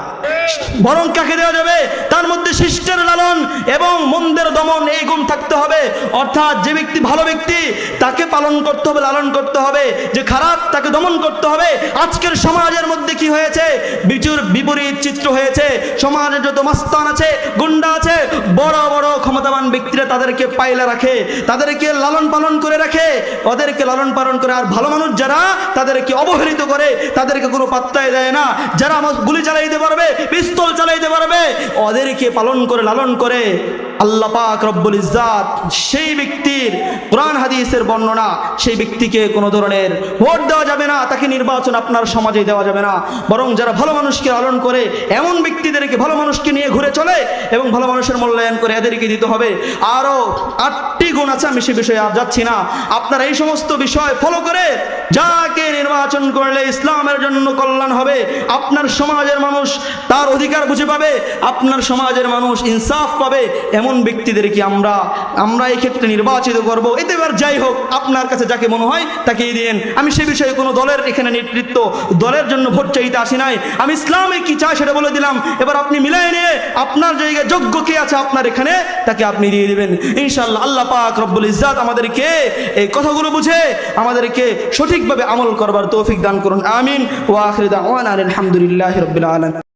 বরং কাকে দেওয়া যাবে? তার মধ্যে শিষ্টের লালন এবং মন্দের দমন, এই গুণ থাকতে হবে। অর্থাৎ যে ব্যক্তি ভালো ব্যক্তি তাকে পালন করতে হবে, লালন করতে হবে, যে খারাপ তাকে দমন করতে হবে। আজকের সমাজের মধ্যে কি হয়েছে? বিপরীত চিত্র হয়েছে। সমাজে যত মাস্তান আছে, গুন্ডা আছে, বড় বড় ক্ষমতাবান ব্যক্তিরা তাদেরকে পাইলে রাখে, তাদেরকে লালন পালন করে রাখে, ওদেরকে লালন পালন করে। আর ভালো মানুষ যারা, তাদেরকে অবহেলিত করে, তাদেরকে কোনো পাত্তাই দেয় না। যারা গুলি চালাইতে পারবে, পিস্তল চালাইতে পারবে, ওদেরকে পালন করে, লালন করে। আল্লাহ পাক রব্বুল ইজ্জাত সেই ব্যক্তির কোরআন হাদিসের বর্ণনা, সেই ব্যক্তিকে কোনো ধরনের ভোট দেওয়া যাবে না, তাকে নির্বাচন আপনার সমাজে দেওয়া যাবে না। বরং যারা ভালো মানুষকে লালন করে, এমন ব্যক্তিদেরকে, ভালো মানুষকে নিয়ে ঘুরে চলে এবং ভালো মানুষের মূল্যায়ন করে, এদেরকে দিতে হবে। আরও 8টি গুণ আছে, আমি সে বিষয়ে আর যাচ্ছি না। আপনারা এই সমস্ত বিষয় ফলো করে যাকে নির্বাচন করলে ইসলামের জন্য কল্যাণ হবে, আপনার সমাজের মানুষ তার অধিকার বুঝে পাবে, আপনার সমাজের মানুষ ইনসাফ পাবে, এমন ব্যক্তিদেরকে আমরা এই ক্ষেত্রে নির্বাচিত করব। এতে এবার যাই হোক, আপনার কাছে যাকে মনে হয় তাকেই দিন। আমি সে বিষয়ে কোনো দলের এখানে নেতৃত্ব, দলের জন্য ভোট চাইতে আসি নাই। আমি ইসলামে কি চাই সেটা বলে দিলাম। এবার আপনি মিলাই নিয়ে আপনার জায়গায় যোগ্য কে আছে আপনার এখানে, তাকে আপনি দিয়ে দিবেন ইনশাআল্লাহ। আল্লাহ পাক রব্বুল ইজ্জাত আমাদেরকে এই কথাগুলো বুঝে আমাদেরকে সঠিকভাবে আমল করবার তৌফিক দান করুন। আমিন। ওয়া আখিরু দাওয়ানা আলহামদুলিল্লাহি রাব্বিল আলামিন।